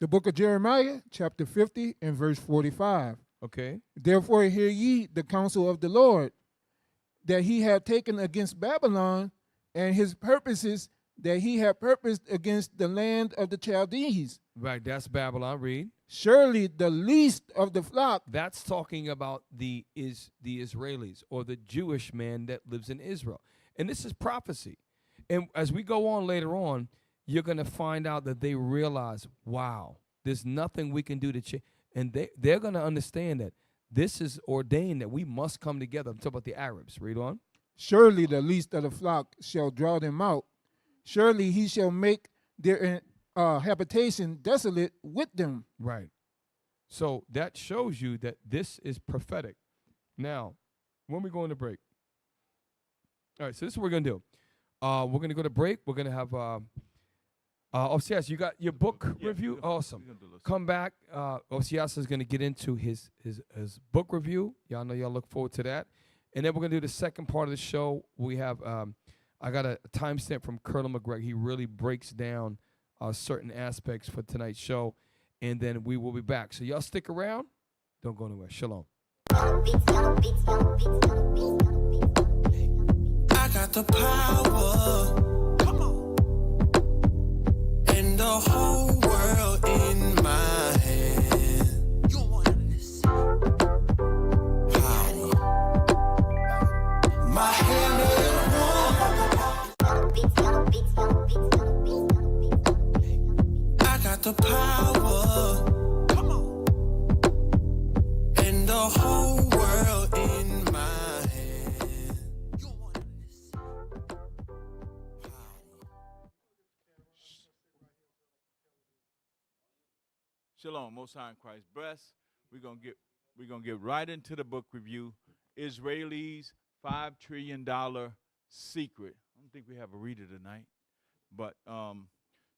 The book of Jeremiah, chapter 50 and verse 45. Okay. Therefore hear ye the counsel of the Lord, that he had taken against Babylon, and his purposes that he had purposed against the land of the Chaldees. Right, that's Babylon. Read. Surely the least of the flock. That's talking about the Israelis, or the Jewish man that lives in Israel. And this is prophecy. And as we go on later on, you're going to find out that they realize, wow, there's nothing we can do to change. And they're going to understand that this is ordained, that we must come together. I'm talking about the Arabs. Read on. Surely the least of the flock shall draw them out. Surely he shall make their habitation desolate with them. Right. So that shows you that this is prophetic. Now, when we go into break. All right, so this is what we're going to do. We're going to go to break. We're going to have, Osias, you got your book review? Awesome. Come back. Osias is going to get into his book review. Y'all know y'all look forward to that. And then we're going to do the second part of the show. We have I got a timestamp from Colonel McGregor. He really breaks down certain aspects for tonight's show, and then we will be back. So y'all stick around. Don't go anywhere. Shalom. I got the power. Come on. And the whole world in my hand. You don't want none of this. Power. My hand is warm. I got the power. Come on. And the whole world in my hand. You don't want none of this. Shalom, Most High in Christ bless. We're gonna get right into the book review. Israelis' $5 trillion secret. I don't think we have a reader tonight, but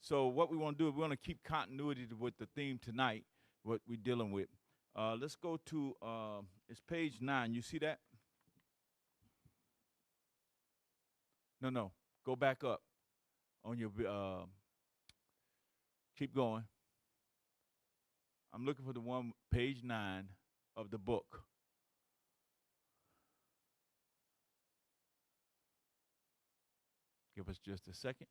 so what we want to do, we want to keep continuity with the theme tonight. What we're dealing with. Let's go to it's page 9. You see that? No. Go back up on your. Keep going. I'm looking for the one, page 9 of the book. Give us just a second.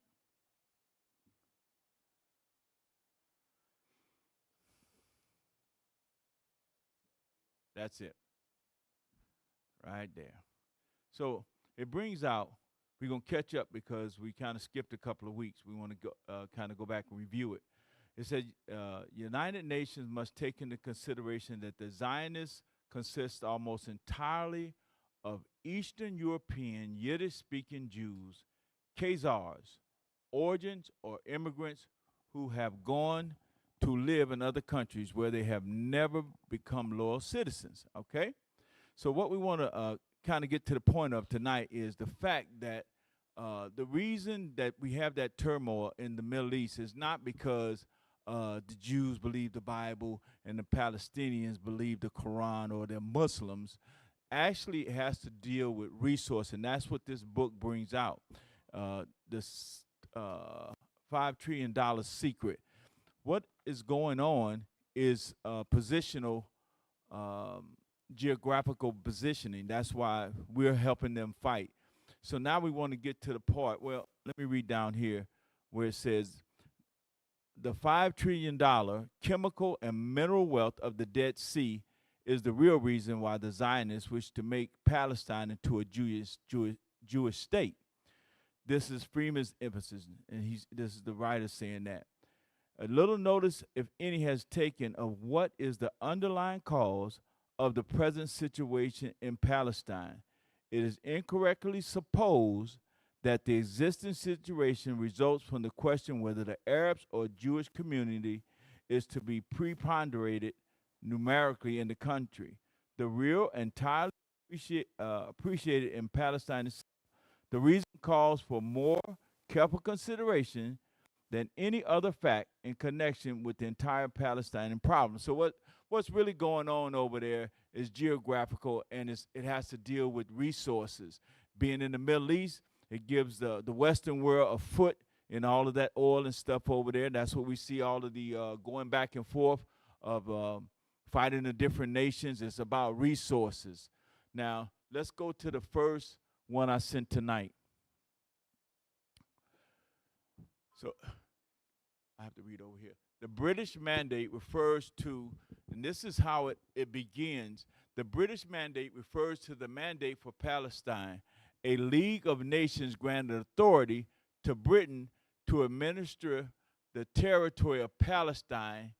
That's it. Right there. So it brings out, we're going to catch up because we kind of skipped a couple of weeks. We want to go kind of go back and review it. It said, United Nations must take into consideration that the Zionists consist almost entirely of Eastern European Yiddish-speaking Jews, Khazars, origins or immigrants who have gone to live in other countries where they have never become loyal citizens, okay? So what we want to kind of get to the point of tonight is the fact that the reason that we have that turmoil in the Middle East is not because the Jews believe the Bible and the Palestinians believe the Quran or they're Muslims. Actually, it has to deal with resource, and that's what this book brings out. This $5 trillion secret. What is going on is positional, geographical positioning. That's why we're helping them fight. So now we want to get to the part. Well, let me read down here where it says, the $5 trillion chemical and mineral wealth of the Dead Sea is the real reason why the Zionists wish to make Palestine into a Jewish state. This is Freeman's emphasis, and this is the writer saying that. A little notice, if any, has taken of what is the underlying cause of the present situation in Palestine. It is incorrectly supposed that the existing situation results from the question whether the Arabs or Jewish community is to be preponderated numerically in the country. The real entirely appreciated in Palestine is the reason calls for more careful consideration than any other fact in connection with the entire Palestinian problem. So what's really going on over there is geographical, and it has to deal with resources. Being in the Middle East, it gives the Western world a foot in all of that oil and stuff over there. That's what we see, all of the going back and forth of fighting the different nations. It's about resources. Now, let's go to the first one I sent tonight. So I have to read over here. The British mandate refers to, and this is how it begins. The British mandate refers to the mandate for Palestine. A League of Nations granted authority to Britain to administer the territory of Palestine,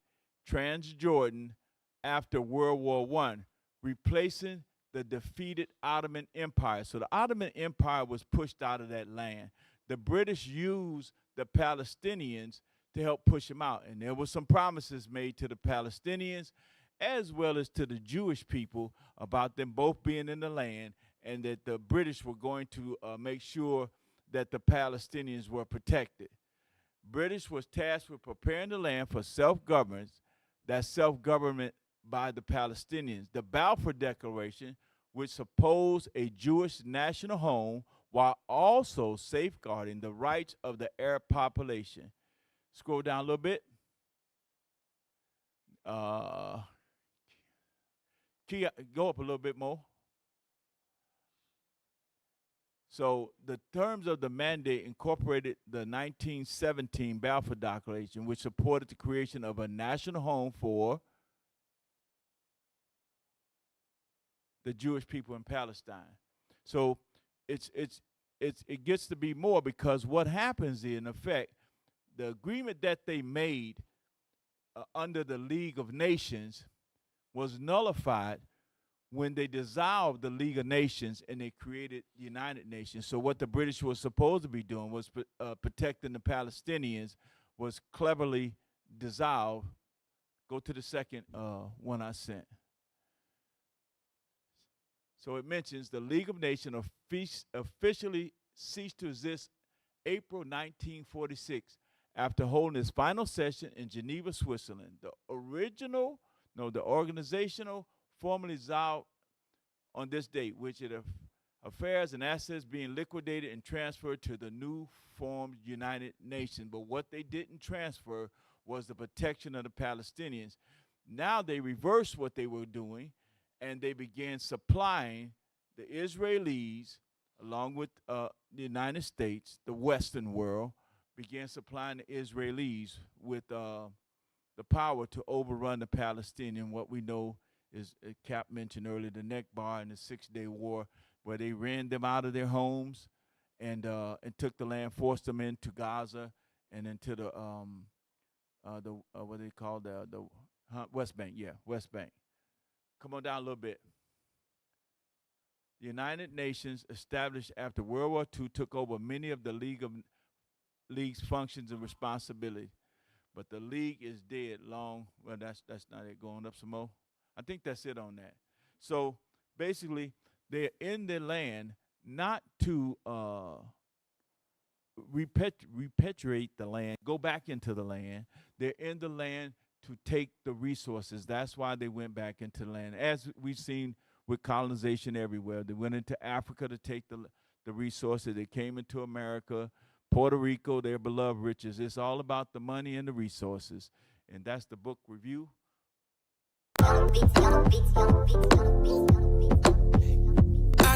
Transjordan, after World War I, replacing the defeated Ottoman Empire. So the Ottoman Empire was pushed out of that land. The British used the Palestinians to help push them out. And there were some promises made to the Palestinians as well as to the Jewish people about them both being in the land, and that the British were going to make sure that the Palestinians were protected. British was tasked with preparing the land for self-government, that self-government by the Palestinians. The Balfour Declaration, which supposed a Jewish national home, while also safeguarding the rights of the Arab population. Scroll down a little bit. Go up a little bit more. So the terms of the mandate incorporated the 1917 Balfour Declaration, which supported the creation of a national home for the Jewish people in Palestine. So it gets to be more, because what happens in effect, the agreement that they made under the League of Nations was nullified when they dissolved the League of Nations and they created the United Nations. So what the British were supposed to be doing was protecting the Palestinians, was cleverly dissolved. Go to the second one I sent. So it mentions the League of Nations officially ceased to exist April 1946 after holding its final session in Geneva, Switzerland. The organizational formally dissolved on this date, which it affairs and assets being liquidated and transferred to the new formed United Nations. But what they didn't transfer was the protection of the Palestinians. Now they reversed what they were doing, and they began supplying the Israelis, along with the United States, the Western world, began supplying the Israelis with the power to overrun the Palestinian. What we know is, Cap mentioned earlier, the Nakba and the 6-Day War, where they ran them out of their homes and took the land, forced them into Gaza and into the what they call the West Bank. Yeah, West Bank. Come on down a little bit. The United Nations, established after World War II, took over many of the League's functions and responsibility. But the League is dead long. Well, that's not it. Going up some more. I think that's it on that. So basically, they're in the land not to repatriate the land, go back into the land. They're in the land to take the resources. That's why they went back into the land. As we've seen with colonization everywhere, they went into Africa to take the resources. They came into America, Puerto Rico, their beloved riches. It's all about the money and the resources. And that's the book review. I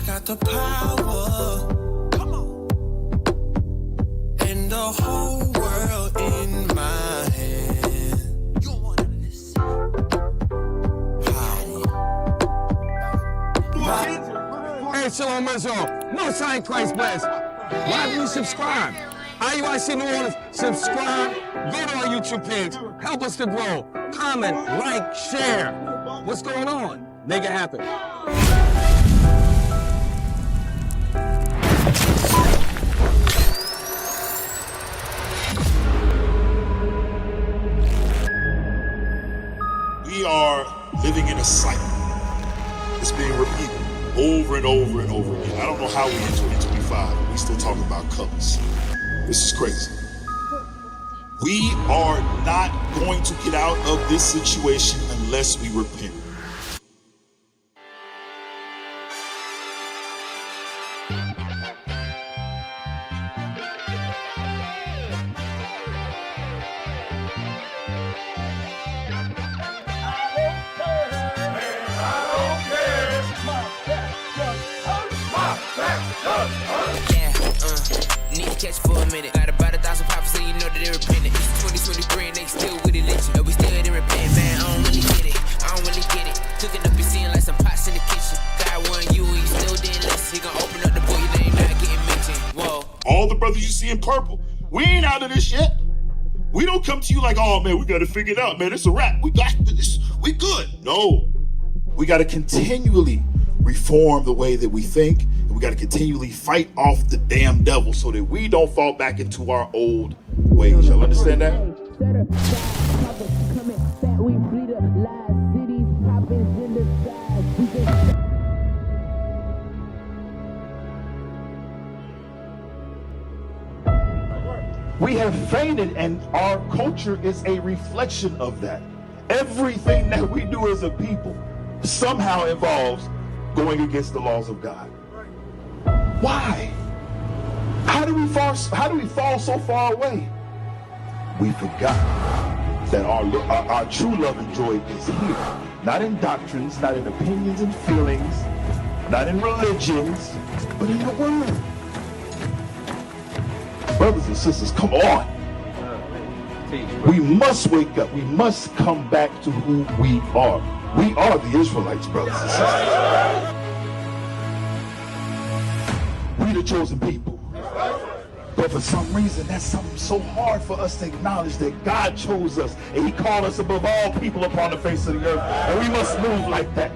got the power. Come on. And the whole world in my hand. You don't want none of this. Hey, Shalom Israel. Most High Christ bless. Like and subscribe. IUIC New Orleans, subscribe. Go to our YouTube page. Help us to grow. Comment, like, share. What's going on? Make it happen. We are living in a cycle. It's being repeated over and over and over again. I don't know how we in 2025, we still talking about colors. This is crazy. We are not going to get out of this situation unless we repent. Need to catch for a minute. Got about 1,000 poppers, so you know that they're repentant. It's 2023 and they still with it lynching. But we still didn't repent, man. I don't really get it. Cooking up and seeing like some pots in the kitchen. God warned you and you still didn't listen. He gonna open up the book, your name not getting mentioned. Whoa. All the brothers you see in purple, we ain't out of this yet. We don't come to you like, oh man, we gotta figure it out, man. It's a wrap. We got this. We good. No. We gotta continually reform the way that we think, and we got to continually fight off the damn devil so that we don't fall back into our old ways. Y'all understand that? We have fainted, and our culture is a reflection of that. Everything that we do as a people somehow involves going against the laws of God. Why? How do we fall so far away? We forgot that our true love and joy is here. Not in doctrines, not in opinions and feelings, not in religions, but in the Word. Brothers and sisters, come on. We must wake up. We must come back to who we are. We are the Israelites, brothers and sisters. We the chosen people. But for some reason, that's something so hard for us to acknowledge, that God chose us and he called us above all people upon the face of the earth. And we must move like that.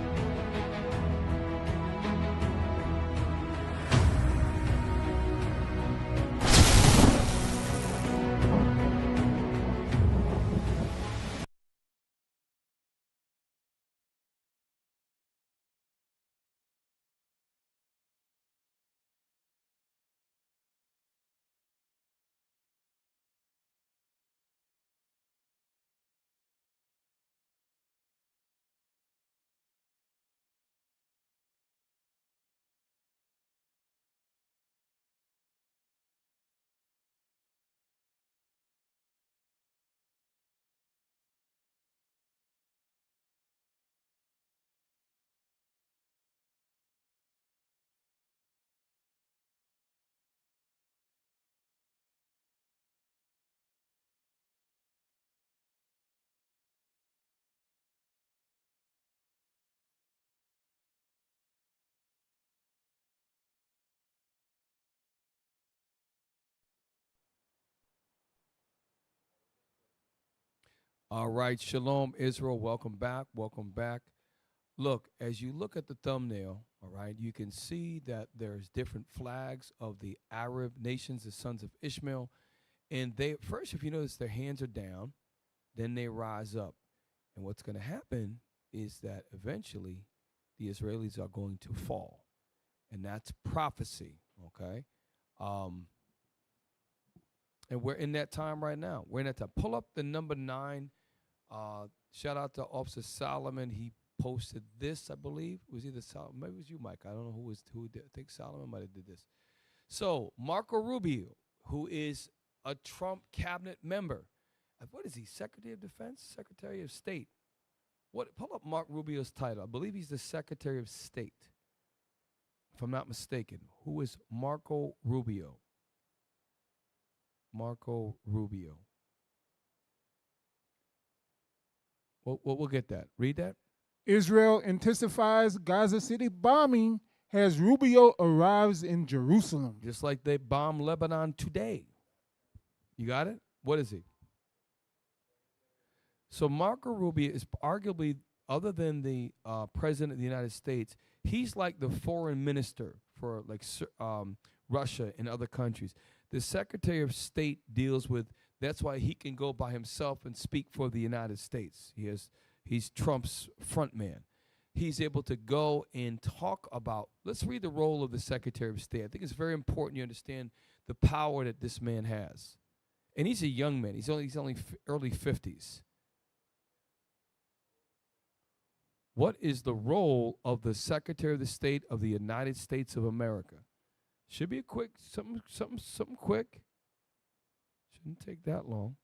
All right, Shalom, Israel. Welcome back. Welcome back. Look, as you look at the thumbnail, all right, you can see that there's different flags of the Arab nations, the sons of Ishmael. And they, first, if you notice, their hands are down, then they rise up. And what's going to happen is that eventually the Israelis are going to fall. And that's prophecy, okay? And we're in that time right now. We're in that time. Pull up the number 9. Shout out to Officer Solomon. He posted this, I believe. It was either Solomon, maybe it was you, Mike. I don't know who did. I think Solomon might have did this. So Marco Rubio, who is a Trump cabinet member. What is he? Secretary of Defense? Secretary of State? What? Pull up Mark Rubio's title. I believe he's the Secretary of State, if I'm not mistaken. Who is Marco Rubio? Marco Rubio. We'll get that. Read that. Israel intensifies Gaza City bombing as Rubio arrives in Jerusalem. Just like they bombed Lebanon today. You got it? What is he? So Marco Rubio is arguably, other than the president of the United States, he's like the foreign minister for like Russia and other countries. The Secretary of State deals with, that's why he can go by himself and speak for the United States. He's Trump's front man. He's able to go and talk about, let's read the role of the Secretary of State. I think it's very important you understand the power that this man has. And he's a young man. He's only early 50s. What is the role of the Secretary of the State of the United States of America? Should be a quick, something quick. Shouldn't take that long.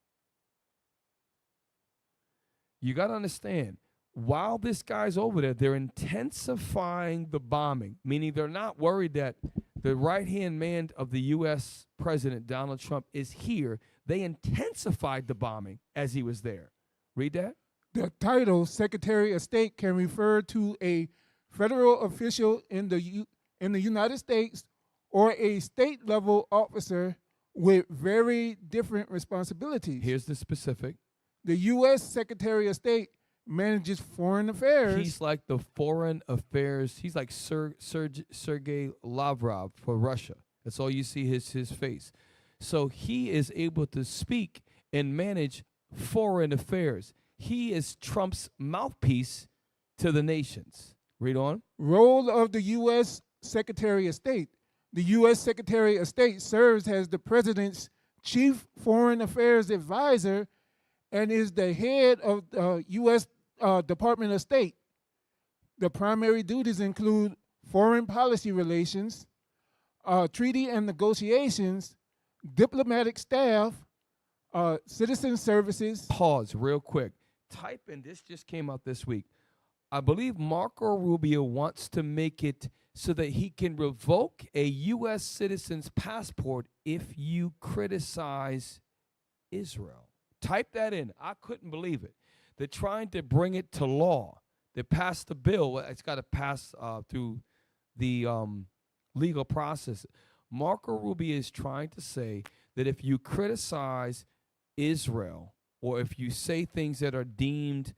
You got to understand, while this guy's over there, they're intensifying the bombing, meaning they're not worried that the right-hand man of the U.S. President, Donald Trump, is here. They intensified the bombing as he was there. Read that. The title Secretary of State can refer to a federal official in the United States or a state-level officer with very different responsibilities. Here's the specific. The U.S. Secretary of State manages foreign affairs. He's like the foreign affairs. He's like Sergei Lavrov for Russia. That's all you see his face. So he is able to speak and manage foreign affairs. He is Trump's mouthpiece to the nations. Read on. Role of the U.S. Secretary of State. The U.S. Secretary of State serves as the president's chief foreign affairs advisor and is the head of the U.S. Department of State. The primary duties include foreign policy relations, treaty and negotiations, diplomatic staff, citizen services. Pause real quick. Type in, this just came out this week. I believe Marco Rubio wants to make it so that he can revoke a U.S. citizen's passport if you criticize Israel. Type that in. I couldn't believe it. They're trying to bring it to law. They passed the bill. It's got to pass through the legal process. Marco Rubio is trying to say that if you criticize Israel or if you say things that are deemed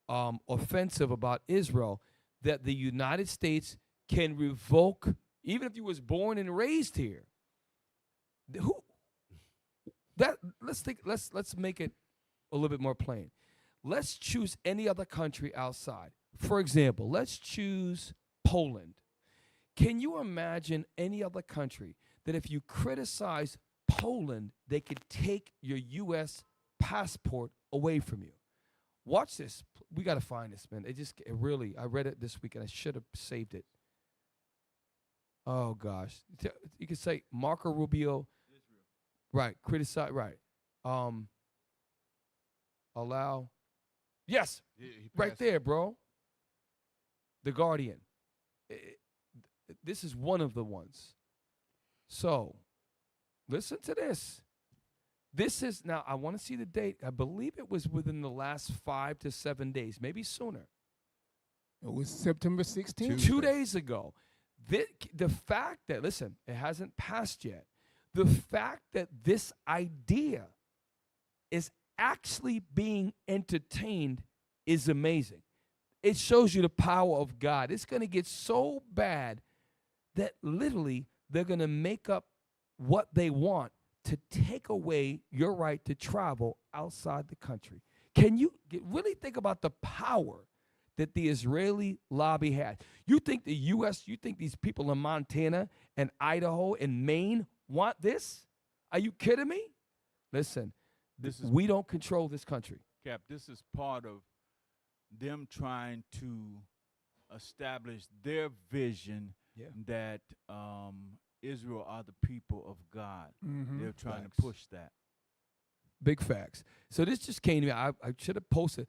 offensive about Israel, that the United States can revoke, even if you was born and raised here. Let's make it a little bit more plain. Let's choose any other country outside. For example, let's choose Poland. Can you imagine any other country that if you criticize Poland, they could take your U.S. passport away from you? Watch this. We got to find this, man. I read it this week and I should have saved it. Oh, gosh. You could say Marco Rubio. Israel. Right. Criticize. Right. Allow. Yes. Right there, bro. The Guardian. This is one of the ones. So, listen to this. This is, now I want to see the date. I believe it was within the last 5 to 7 days, maybe sooner. It was September 16th. 2 days ago. The fact that, listen, it hasn't passed yet. The fact that this idea is actually being entertained is amazing. It shows you the power of God. It's going to get so bad that literally they're going to make up what they want to take away your right to travel outside the country. Can you really think about the power that the Israeli lobby has? You think the U.S., you think these people in Montana and Idaho and Maine want this? Are you kidding me? Listen, we don't control this country. Cap, this is part of them trying to establish their vision that Israel are the people of God. Mm-hmm. They're trying to push that. Big facts. So this just came to me. I should have posted.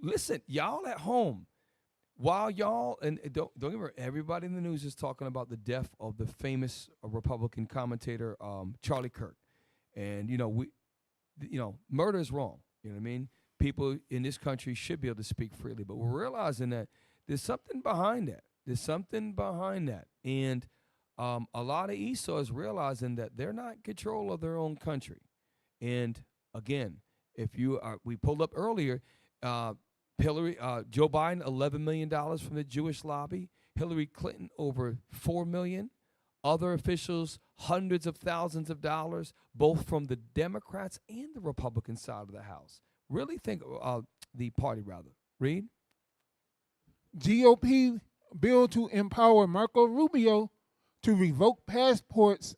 Listen, y'all at home, while y'all, and don't get me wrong, everybody in the news is talking about the death of the famous Republican commentator Charlie Kirk. And, murder is wrong. You know what I mean? People in this country should be able to speak freely. But we're realizing that there's something behind that. And a lot of Esau is realizing that they're not in control of their own country. And again, we pulled up earlier, Joe Biden, $11 million from the Jewish lobby. Hillary Clinton, over $4 million. Other officials, hundreds of thousands of dollars, both from the Democrats and the Republican side of the House. Really think, the party rather. Read. GOP bill to empower Marco Rubio to revoke passports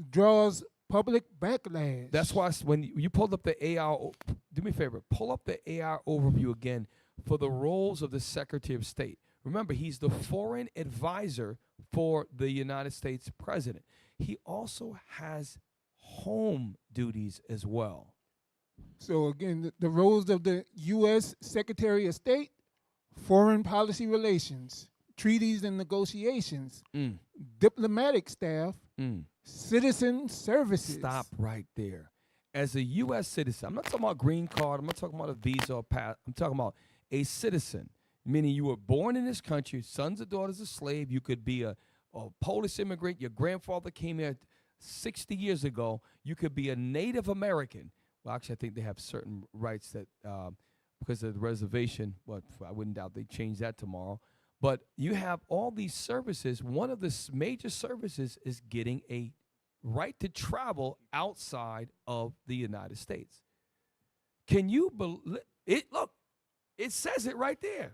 draws public backlash. That's why when you pulled up the AR, do me a favor, pull up the AR overview again for the roles of the Secretary of State. Remember, he's the foreign advisor for the United States president. He also has home duties as well. So again, the roles of the U.S. Secretary of State, foreign policy relations, treaties and negotiations, diplomatic staff, citizen services. Stop right there. As a U.S. citizen, I'm not talking about green card, I'm not talking about a visa or pass, I'm talking about a citizen, meaning you were born in this country, sons or daughters of slave, you could be a Polish immigrant, your grandfather came here 60 years ago, you could be a Native American. Well, actually, I think they have certain rights that, because of the reservation, but I wouldn't doubt they change that tomorrow. But you have all these services. One of the major services is getting a right to travel outside of the United States. Can you believe it? Look, it says it right there.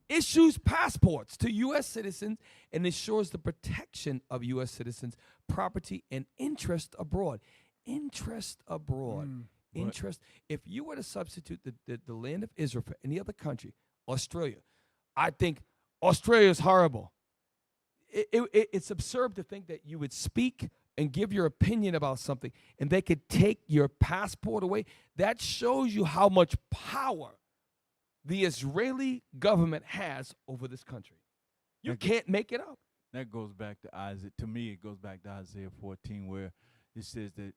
Issues passports to U.S. citizens and ensures the protection of U.S. citizens' property and interest abroad. Interest abroad. Interest. If you were to substitute the land of Israel for any other country, Australia, I think Australia is horrible. it's absurd to think that you would speak and give your opinion about something and they could take your passport away. That shows you how much power the Israeli government has over this country. You can't make it up. That goes back to Isaiah. To me, it goes back to Isaiah 14, where it says that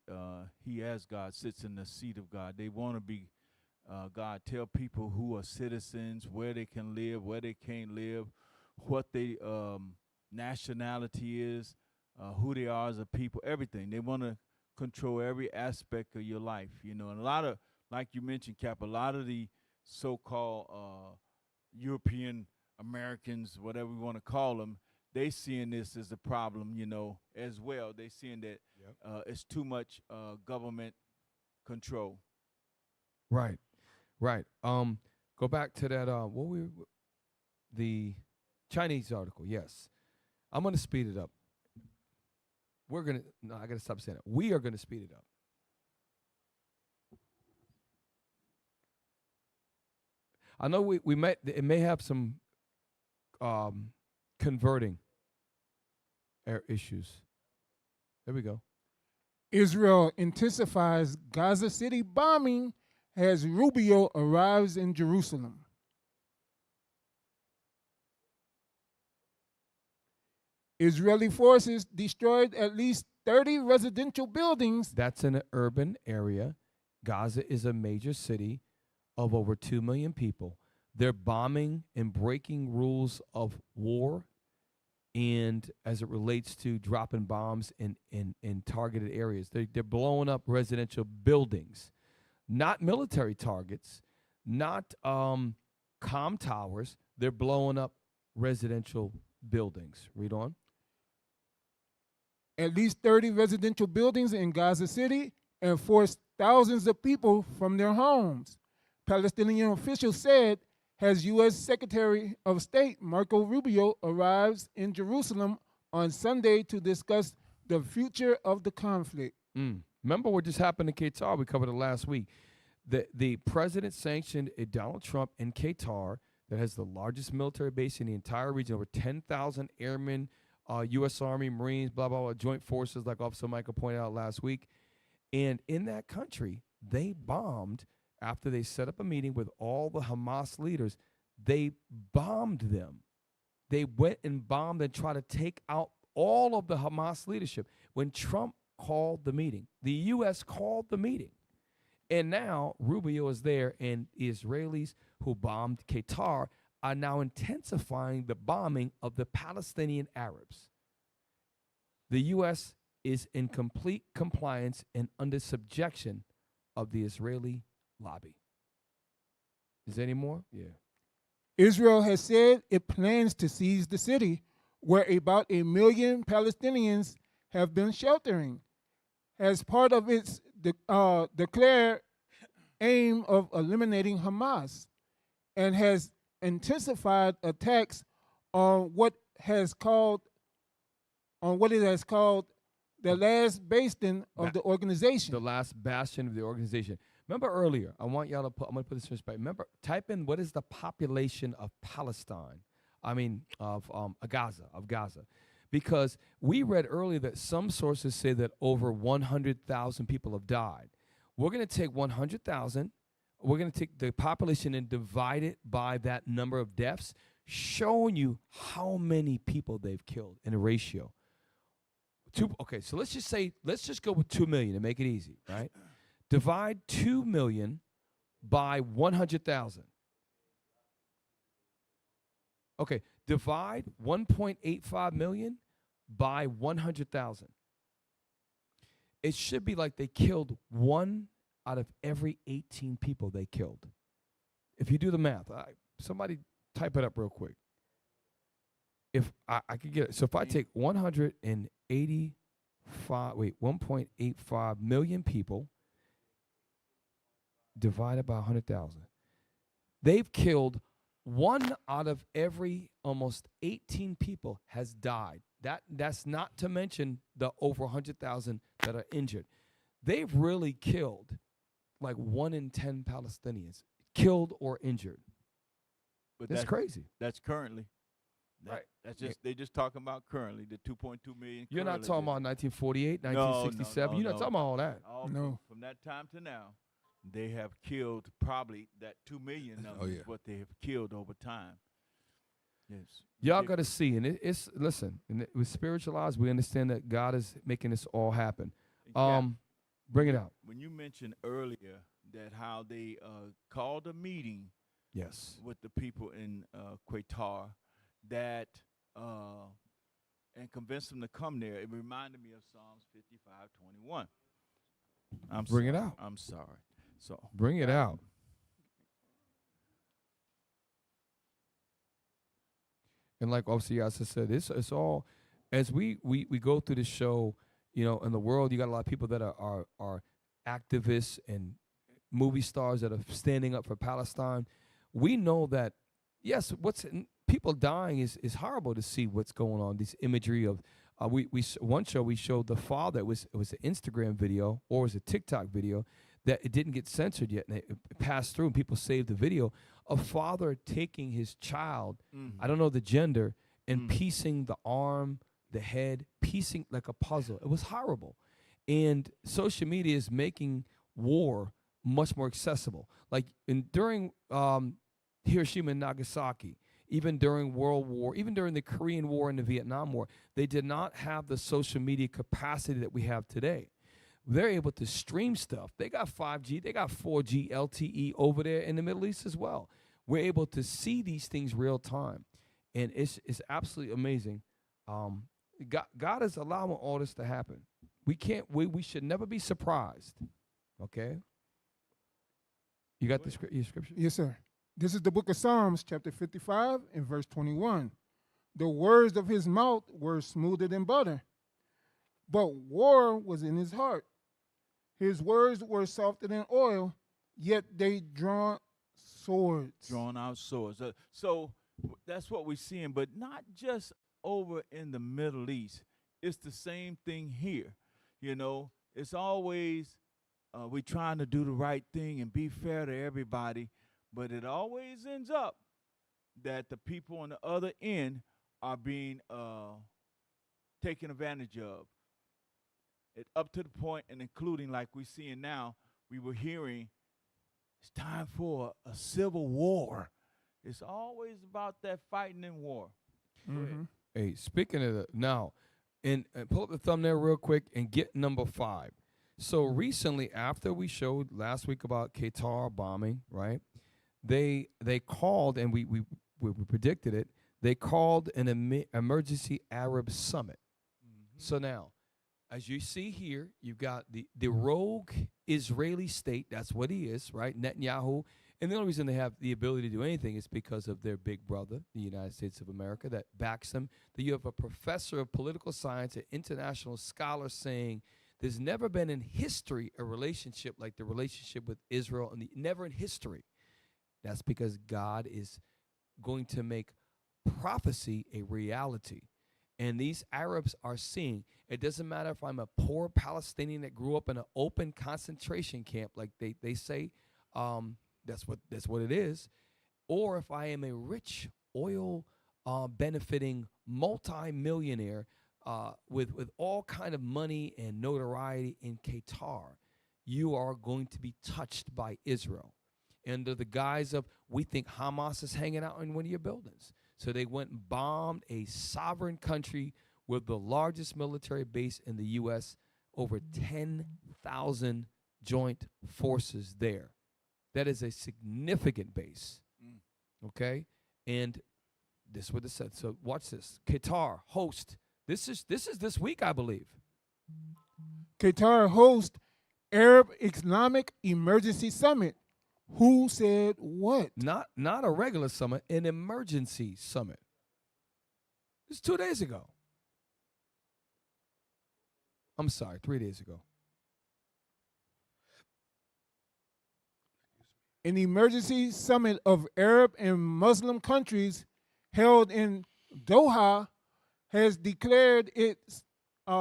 he, as God, sits in the seat of God. They want to be God. Tell people who are citizens, where they can live, where they can't live, what their nationality is, who they are as a people, everything. They want to control every aspect of your life, you know. And a lot of, like you mentioned, Cap, a lot of the so-called European Americans, whatever we want to call them, they seeing this as a problem, you know, as well. They seeing that it's too much government control. Right. Go back to that. The Chinese article. Yes, I'm gonna speed it up. I gotta stop saying it. We are gonna speed it up. I know it may have some converting issues. There we go. Israel intensifies Gaza City bombing as Rubio arrives in Jerusalem. Israeli forces destroyed at least 30 residential buildings. That's in an urban area. Gaza is a major city of over 2 million people. They're bombing and breaking rules of war, and as it relates to dropping bombs in targeted areas. They're blowing up residential buildings, not military targets, not comm towers. They're blowing up residential buildings. Read on. At least 30 residential buildings in Gaza City and forced thousands of people from their homes. Palestinian officials said as U.S. Secretary of State Marco Rubio arrives in Jerusalem on Sunday to discuss the future of the conflict. Remember what just happened in Qatar? We covered it last week. The president sanctioned a Donald Trump in Qatar that has the largest military base in the entire region, over 10,000 airmen, U.S. Army, Marines, blah, blah, blah, joint forces, like Officer Michael pointed out last week. And in that country, they bombed, after they set up a meeting with all the Hamas leaders, they bombed them. They went and bombed and tried to take out all of the Hamas leadership. When Trump called the meeting, the U.S. called the meeting. And now Rubio is there, and Israelis who bombed Qatar are now intensifying the bombing of the Palestinian Arabs. The U.S. is in complete compliance and under subjection of the Israeli lobby. Is there any more? Yeah. Israel has said it plans to seize the city, where about 1 million Palestinians have been sheltering, as part of its declared aim of eliminating Hamas, and has intensified attacks on what it has called the last bastion of the organization. The last bastion of the organization. Remember earlier, I'm going to put this in perspective. Remember, type in what is the population of Palestine? Of Gaza. Because we read earlier that some sources say that over 100,000 people have died. We're going to take 100,000, we're going to take the population and divide it by that number of deaths, showing you how many people they've killed in a ratio. Okay, so let's just go with 2 million to make it easy, right? Divide 2 million by 100,000. Okay, divide 1.85 million by 100,000. It should be like they killed 1 out of every 18 people they killed. If you do the math, somebody type it up real quick. If I could get it. So if I take 1.85 million people divided by 100,000. They've killed 1 out of every almost 18 people has died. That's not to mention the over 100,000 that are injured. They've really killed like 1 in 10 Palestinians, killed or injured. But that's crazy. That's currently. That's just they just talking about currently the 2.2 million. You're not currently talking about 1948, 1967. You're not talking about all that. From that time to now, they have killed probably that 2 million number is what they have killed over time. Yes. Y'all got to see, and it's listen. And with spiritualized, we understand that God is making this all happen. Bring it out. When you mentioned earlier that how they called a meeting, yes, with the people in Qatar, that and convinced them to come there. It reminded me of Psalms 55:21. Bring it out. I'm sorry. So bring it out. And like obviously, as I said, it's all as we go through the show. You know, in the world, you got a lot of people that are activists and movie stars that are standing up for Palestine. We know that yes, people dying is horrible to see what's going on. This imagery of one show we showed the father. It was an Instagram video or it was a TikTok video that it didn't get censored yet, and it passed through, and people saved the video. A father taking his child, I don't know the gender, and piecing the arm, the head, piecing like a puzzle. It was horrible. And social media is making war much more accessible. Like during Hiroshima and Nagasaki, even during World War, even during the Korean War and the Vietnam War, they did not have the social media capacity that we have today. They're able to stream stuff. They got 5G, they got 4G LTE over there in the Middle East as well. We're able to see these things real time, and it's absolutely amazing. God is allowing all this to happen. We should never be surprised. Okay. You got your scripture? Yes, sir. This is the book of Psalms, chapter 55 and verse 21. The words of his mouth were smoother than butter, but war was in his heart. His words were softer than oil, yet they drawn swords. Drawn out swords. So that's what we're seeing, but not just over in the Middle East. It's the same thing here. You know, it's always we're trying to do the right thing and be fair to everybody, but it always ends up that the people on the other end are being taken advantage of. It up to the point and including like we're seeing now, we were hearing it's time for a civil war. It's always about that fighting and war. Mm-hmm. Hey, speaking of that, now, and pull up the thumbnail real quick and get number 5. So recently, after we showed last week about Qatar bombing, right? They called, and we predicted it. They called an emergency Arab summit. So now, as you see here, you've got the rogue Israeli state. That's what he is, right? Netanyahu. And the only reason they have the ability to do anything is because of their big brother, the United States of America, that backs them. That you have a professor of political science, an international scholar, saying there's never been in history a relationship like the relationship with Israel, and never in history. That's because God is going to make prophecy a reality. And these Arabs are seeing, it doesn't matter if I'm a poor Palestinian that grew up in an open concentration camp, like they say, that's what it is, or if I am a rich oil benefiting multi-millionaire with all kind of money and notoriety in Qatar, you are going to be touched by Israel. Under the guise of, we think Hamas is hanging out in one of your buildings. So they went and bombed a sovereign country with the largest military base in the U.S., over 10,000 joint forces there. That is a significant base, okay? And this is what it said. So watch this. Qatar host. This is this week, I believe. Qatar host Arab Islamic Emergency Summit. Who said what? Not a regular summit, an emergency summit. It's 2 days ago. I'm sorry, 3 days ago. An emergency summit of Arab and Muslim countries held in Doha has declared its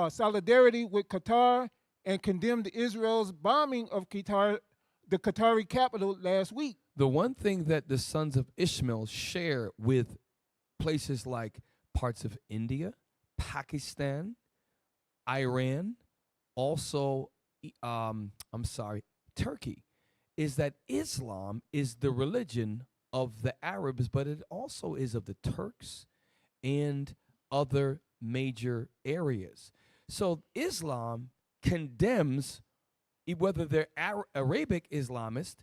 solidarity with Qatar and condemned Israel's bombing of Qatar, the Qatari capital, last week. The one thing that the sons of Ishmael share with places like parts of India, Pakistan, Iran, also, Turkey, is that Islam is the religion of the Arabs, but it also is of the Turks and other major areas. So Islam condemns, whether they're Arabic Islamist,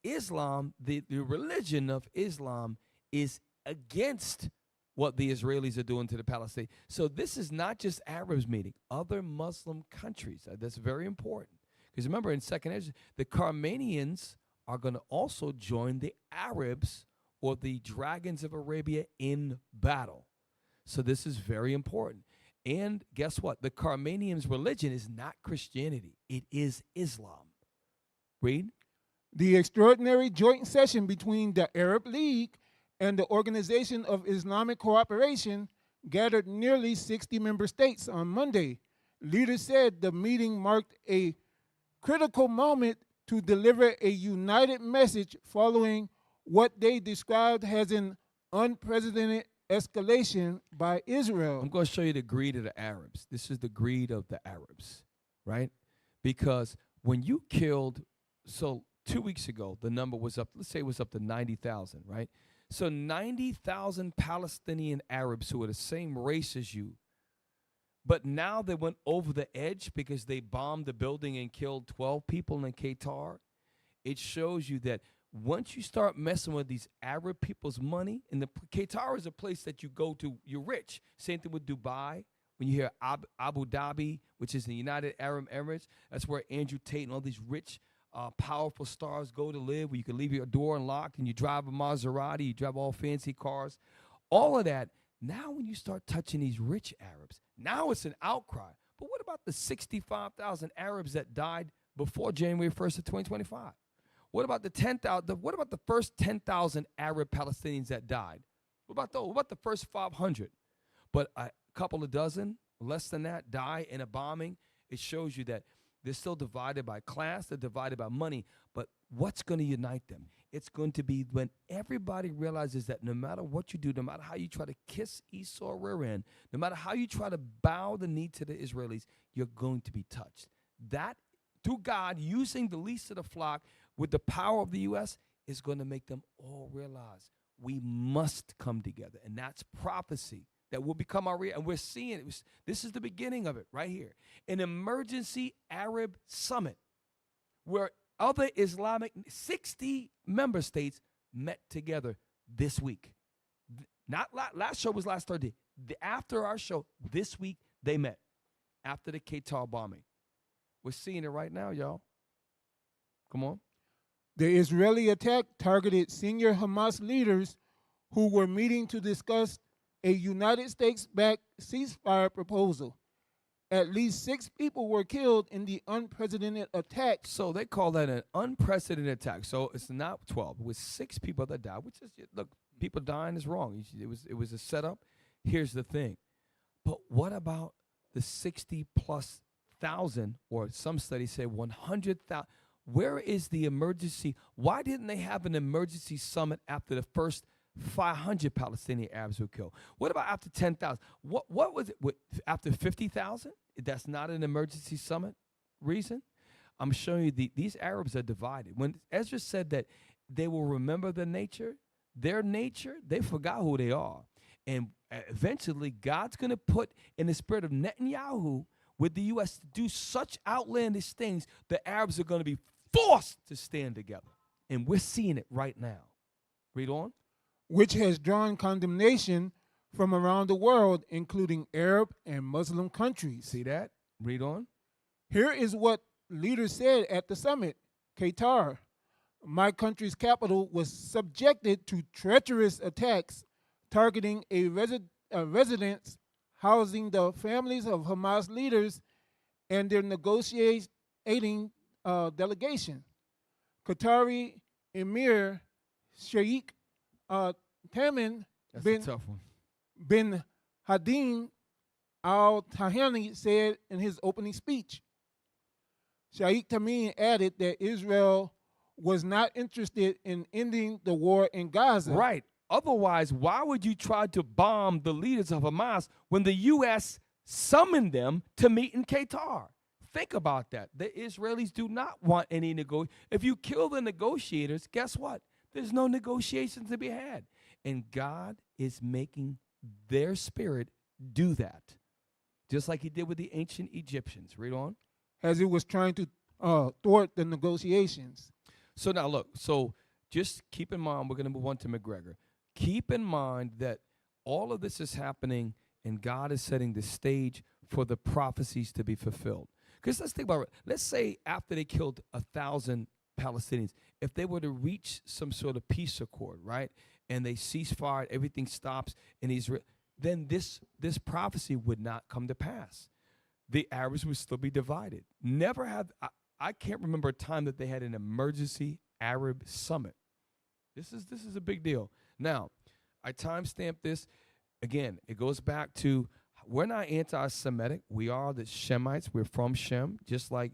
Islam, the religion of Islam is against what the Israelis are doing to the Palestinians. So this is not just Arabs meeting, other Muslim countries. That's very important. Because remember, in Second Ezra, the Carmanians are going to also join the Arabs or the dragons of Arabia in battle. So this is very important. And guess what? The Carmanians' religion is not Christianity. It is Islam. Read. The extraordinary joint session between the Arab League and the Organization of Islamic Cooperation gathered nearly 60 member states on Monday. Leaders said the meeting marked a critical moment to deliver a united message following what they described as an unprecedented escalation by Israel. I'm going to show you the greed of the Arabs. This is the greed of the Arabs, right? Because when you killed, so 2 weeks ago, the number was up, let's say it was up to 90,000, right? So 90,000 Palestinian Arabs who are the same race as you, but now they went over the edge because they bombed the building and killed 12 people in Qatar. It shows you that once you start messing with these Arab people's money, and Qatar is a place that you go to, you're rich. Same thing with Dubai. When you hear Abu Dhabi, which is the United Arab Emirates, that's where Andrew Tate and all these rich, powerful stars go to live, where you can leave your door unlocked and you drive a Maserati, you drive all fancy cars. All of that. Now when you start touching these rich Arabs, now it's an outcry. But what about the 65,000 Arabs that died before January 1st of 2025? What about the 10,000? What about the first 10,000 Arab Palestinians that died? What about those? What about the first 500? But a couple of dozen, less than that, die in a bombing. It shows you that they're still divided by class, they're divided by money. But what's going to unite them? It's going to be when everybody realizes that no matter what you do, no matter how you try to kiss Esau rear end, no matter how you try to bow the knee to the Israelis, you're going to be touched. That, through God, using the least of the flock with the power of the U.S., is going to make them all realize we must come together. And that's prophecy that will become our reality. And we're seeing it. This is the beginning of it right here. An emergency Arab summit where other Islamic 60 member states met together this week. Not last show was last Thursday. After our show, this week, they met after the Qatar bombing. We're seeing it right now, y'all. Come on. The Israeli attack targeted senior Hamas leaders who were meeting to discuss a United States-backed ceasefire proposal. At least 6 people were killed in the unprecedented attack. So they call that an unprecedented attack. So it's not 12. It was 6 people that died, which is, look, people dying is wrong. It was a setup. Here's the thing. But what about the 60+ thousand, or some studies say 100,000? Where is the emergency? Why didn't they have an emergency summit after the first 500 Palestinian Arabs were killed? What about after 10,000? What was it? After 50,000? That's not an emergency summit reason? I'm showing you these Arabs are divided. When Ezra said that they will remember their nature, they forgot who they are. And eventually, God's going to put in the spirit of Netanyahu with the U.S. to do such outlandish things, the Arabs are going to be forced to stand together. And we're seeing it right now. Read on. Which has drawn condemnation from around the world, including Arab and Muslim countries. See that? Read on. Here is what leaders said at the summit. Qatar, my country's capital, was subjected to treacherous attacks targeting a residence housing the families of Hamas leaders and their negotiating delegation. Qatari Emir Sheikh Tamim bin Hadin al-Thani said in his opening speech. Sheikh Tamim added that Israel was not interested in ending the war in Gaza. Right. Otherwise, why would you try to bomb the leaders of Hamas when the U.S. summoned them to meet in Qatar? Think about that. The Israelis do not want any If you kill the negotiators, guess what? There's no negotiations to be had. And God is making their spirit do that, just like he did with the ancient Egyptians. Read on. As it was trying to thwart the negotiations. So now look, so just keep in mind, we're going to move on to McGregor. Keep in mind that all of this is happening and God is setting the stage for the prophecies to be fulfilled. Because let's think about it. Let's say after they killed 1,000 Palestinians, if they were to reach some sort of peace accord, right, and they cease fire, everything stops in Israel, then this prophecy would not come to pass. The Arabs would still be divided. Never have, I can't remember a time that they had an emergency Arab summit. This is a big deal. Now, I timestamp this. Again, it goes back to, we're not anti-Semitic. We are the Shemites. We're from Shem, just like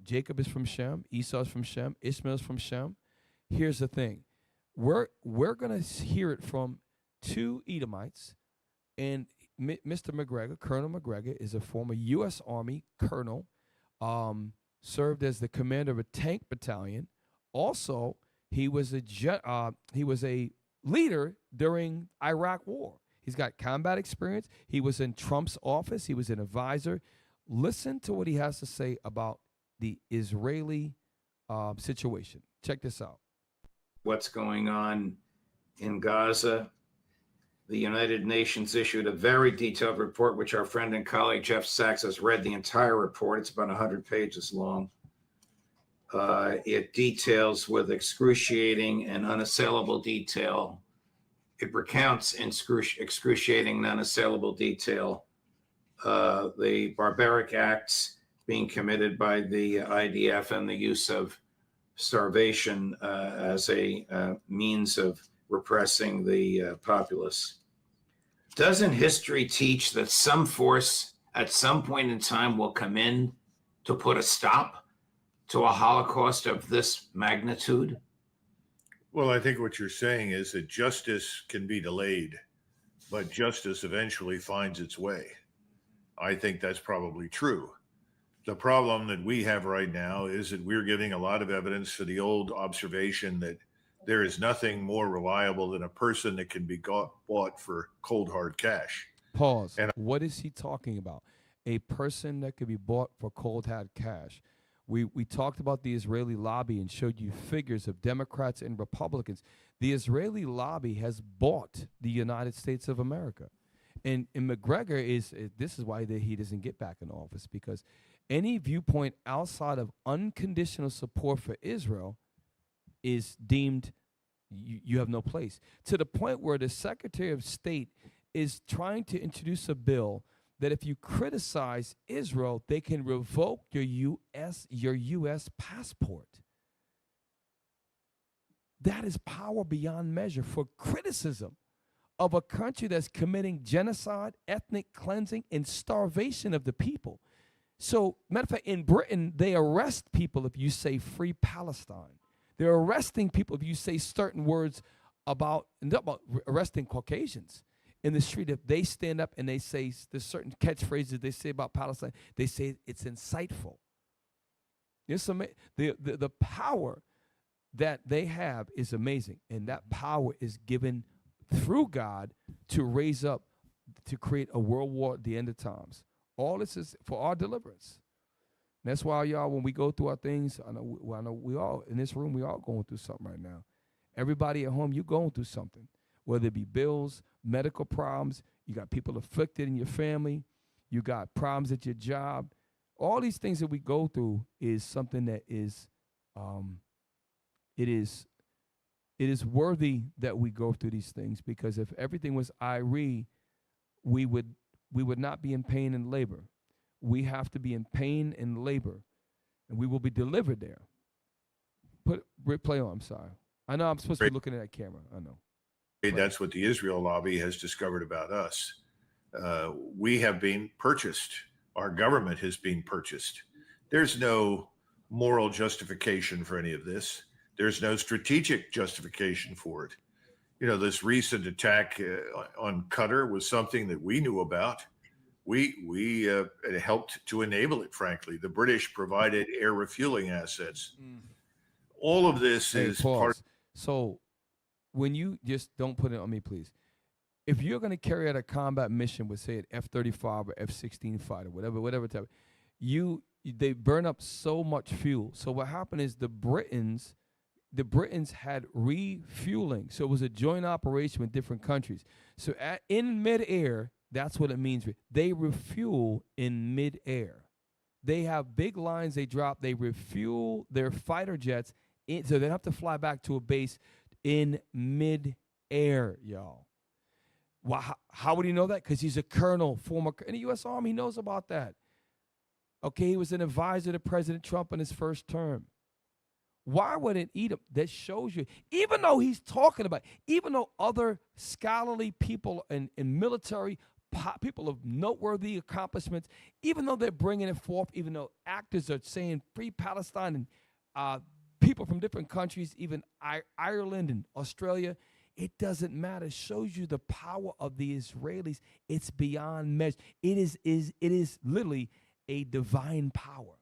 Jacob is from Shem, Esau is from Shem, Ishmael is from Shem. Here's the thing. We're going to hear it from two Edomites, and Mr. McGregor, Colonel McGregor, is a former U.S. Army colonel, served as the commander of a tank battalion. Also, he was a leader during Iraq War. He's got combat experience. He was in Trump's office. He was an advisor. Listen to what he has to say about the Israeli situation. Check this out. What's going on in Gaza? The United Nations issued a very detailed report, which our friend and colleague Jeff Sachs has read the entire report. It's about 100 pages long. It details with excruciating and unassailable detail. It recounts in excruciating and unassailable detail the barbaric acts being committed by the IDF and the use of starvation as a means of repressing the populace. Doesn't history teach that some force at some point in time will come in to put a stop to a Holocaust of this magnitude? Well, I think what you're saying is that justice can be delayed, but justice eventually finds its way. I think that's probably true. The problem that we have right now is that we're giving a lot of evidence for the old observation that there is nothing more reliable than a person that can be bought for cold, hard cash. Pause. And what is he talking about? A person that could be bought for cold, hard cash. We talked about the Israeli lobby and showed you figures of Democrats and Republicans. The Israeli lobby has bought the United States of America. And McGregor this is why he doesn't get back in office, because any viewpoint outside of unconditional support for Israel is deemed you have no place. To the point where the Secretary of State is trying to introduce a bill that if you criticize Israel, they can revoke your U.S. passport. That is power beyond measure for criticism of a country that's committing genocide, ethnic cleansing, and starvation of the people. So, matter of fact, in Britain, they arrest people if you say free Palestine. They're arresting people if you say certain words about arresting Caucasians in the street. If they stand up and they say there's certain catchphrases they say about Palestine, they say it's insightful. The power that they have is amazing, and that power is given through God to raise up, to create a world war at the end of times. All this is for our deliverance. And that's why, y'all, when we go through our things, I know we all in this room, we all going through something right now. Everybody at home, you're going through something, whether it be bills, medical problems, you got people afflicted in your family, you got problems at your job. All these things that we go through is something that is, it is worthy that we go through these things, because if everything was Irie, we would not be in pain and labor. We have to be in pain and labor, and we will be delivered there. Replay on, I'm sorry. I know I'm supposed to be looking at that camera. I know. That's what the Israel lobby has discovered about us. We have been purchased. Our government has been purchased. There's no moral justification for any of this. There's no strategic justification for it. you know, this recent attack on Qatar was something that we knew about. We helped to enable it, frankly. The British provided air refueling assets. All of this Hey, is pause. part. So when you just don't put it on me, please. If you're going to carry out a combat mission with, say, an F-35 or F-16 fighter, whatever type, they burn up so much fuel. So what happened is the Britons had refueling. So it was a joint operation with different countries. So in midair, that's what it means. They refuel in midair. They have big lines they drop. They refuel their fighter jets, so they don't have to fly back to a base in midair, y'all. Well, how would he know that? Because he's a colonel, former in the U.S. Army. He knows about that. Okay, he was an advisor to President Trump in his first term. Why would it eat him? That shows you, even though he's talking about, even though other scholarly people and military people of noteworthy accomplishments, even though they're bringing it forth, even though actors are saying free Palestine and people from different countries, even Ireland and Australia, it doesn't matter. It shows you the power of the Israelis. It's beyond measure. It is literally a divine power,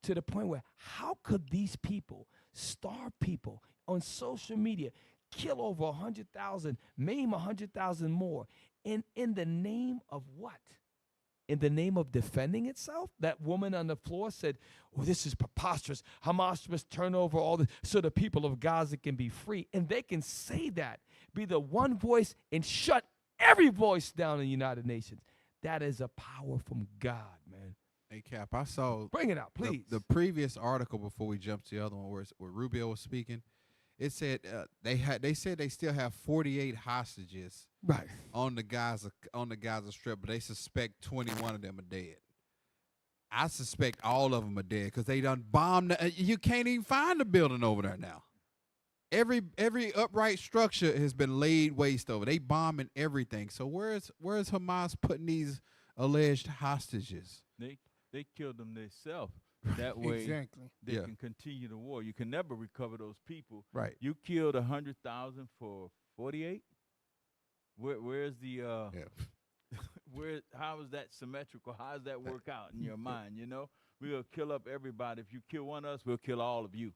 to the point where how could these people starve people on social media, kill over 100,000, maim 100,000 more, in the name of what? In the name of defending itself? That woman on the floor said, "Oh, this is preposterous. Hamas must turn over all this so the people of Gaza can be free." And they can say that, be the one voice, and shut every voice down in the United Nations. That is a power from God, man. Hey, Cap, I saw. Bring it out, please. The previous article before we jump to the other one, where Rubio was speaking, it said they said they still have 48 hostages on the Gaza Strip, but they suspect 21 of them are dead. I suspect all of them are dead because they done bombed. You can't even find the building over there now. Every upright structure has been laid waste over. They bombing everything. So where's Hamas putting these alleged hostages? They killed them themselves. That way they can continue the war. You can never recover those people. Right. You killed 100,000 for 48? Where's the how is that symmetrical? How does that work out in your mind, you know? We'll kill up everybody. If you kill one of us, we'll kill all of you.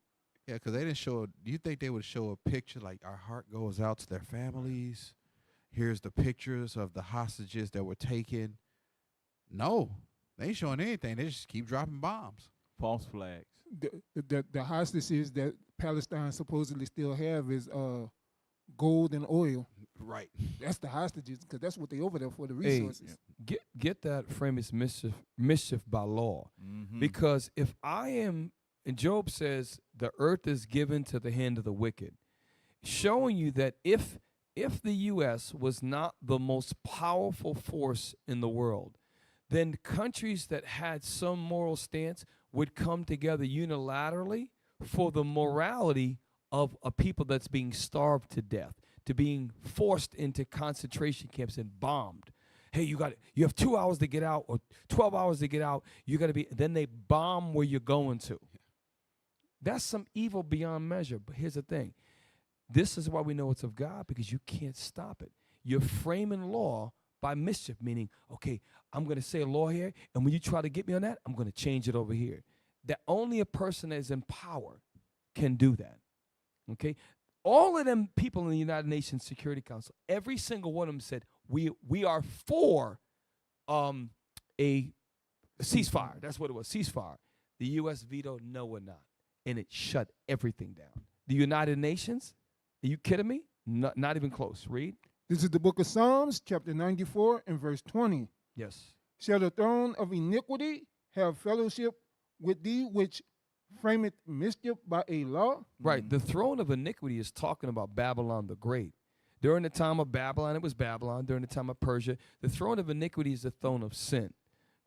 Yeah, because they didn't show. Do you think they would show a picture like our heart goes out to their families? Here's the pictures of the hostages that were taken. No, they ain't showing anything. They just keep dropping bombs. False flags. The hostages that Palestine supposedly still have is gold and oil. Right. That's the hostages, because that's what they over there for, the resources. Hey, get that frame is mischief by law. Mm-hmm. Because if I am, and Job says, the earth is given to the hand of the wicked, showing you that if the U.S. was not the most powerful force in the world, then countries that had some moral stance would come together unilaterally for the morality of a people that's being starved to death, to being forced into concentration camps and bombed. Hey, you have 2 hours to get out or 12 hours to get out. You got to be. Then they bomb where you're going to. That's some evil beyond measure. But here's the thing. This is why we know it's of God, because you can't stop it. You're framing law by mischief, meaning, okay, I'm going to say a law here, and when you try to get me on that, I'm going to change it over here. That only a person that is in power can do that. Okay? All of them people in the United Nations Security Council, every single one of them said, we are for a ceasefire. That's what it was, ceasefire. The U.S. vetoed, no, we're not. And it shut everything down. The United Nations, are you kidding me? Not even close. Read. This is the book of Psalms, chapter 94 and verse 20. Yes. Shall the throne of iniquity have fellowship with thee, which frameth mischief by a law? Right. The throne of iniquity is talking about Babylon the Great. During the time of Babylon, it was Babylon. During the time of Persia, the throne of iniquity is the throne of sin.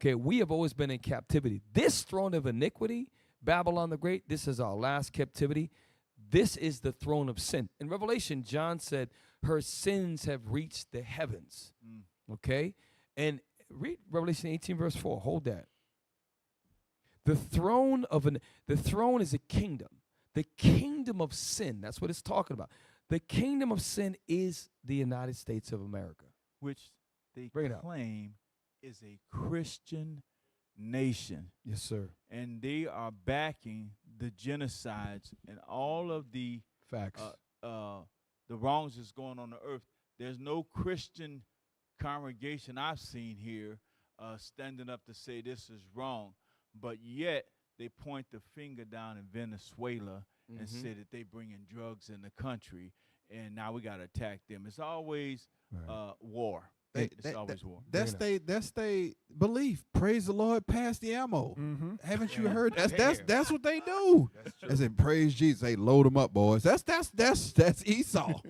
Okay, we have always been in captivity. This throne of iniquity, Babylon the Great, this is our last captivity. This is the throne of sin. In Revelation, John said, her sins have reached the heavens. Okay? And read Revelation 18, verse 4. Hold that. The throne is a kingdom. The kingdom of sin. That's what it's talking about. The kingdom of sin is the United States of America. which they Bring it out. claim is a Christian nation. Yes, sir. And they are backing the genocides and all of the Facts. The wrongs that's going on the earth. There's no Christian congregation I've seen here standing up to say this is wrong, but yet they point the finger down in Venezuela and say that they bring in drugs in the country, and now we got to attack them. It's always war. It's always war. That's they belief. Praise the Lord, pass the ammo. Haven't you heard? That's what they do. I said, praise Jesus. They load them up, boys. That's Esau.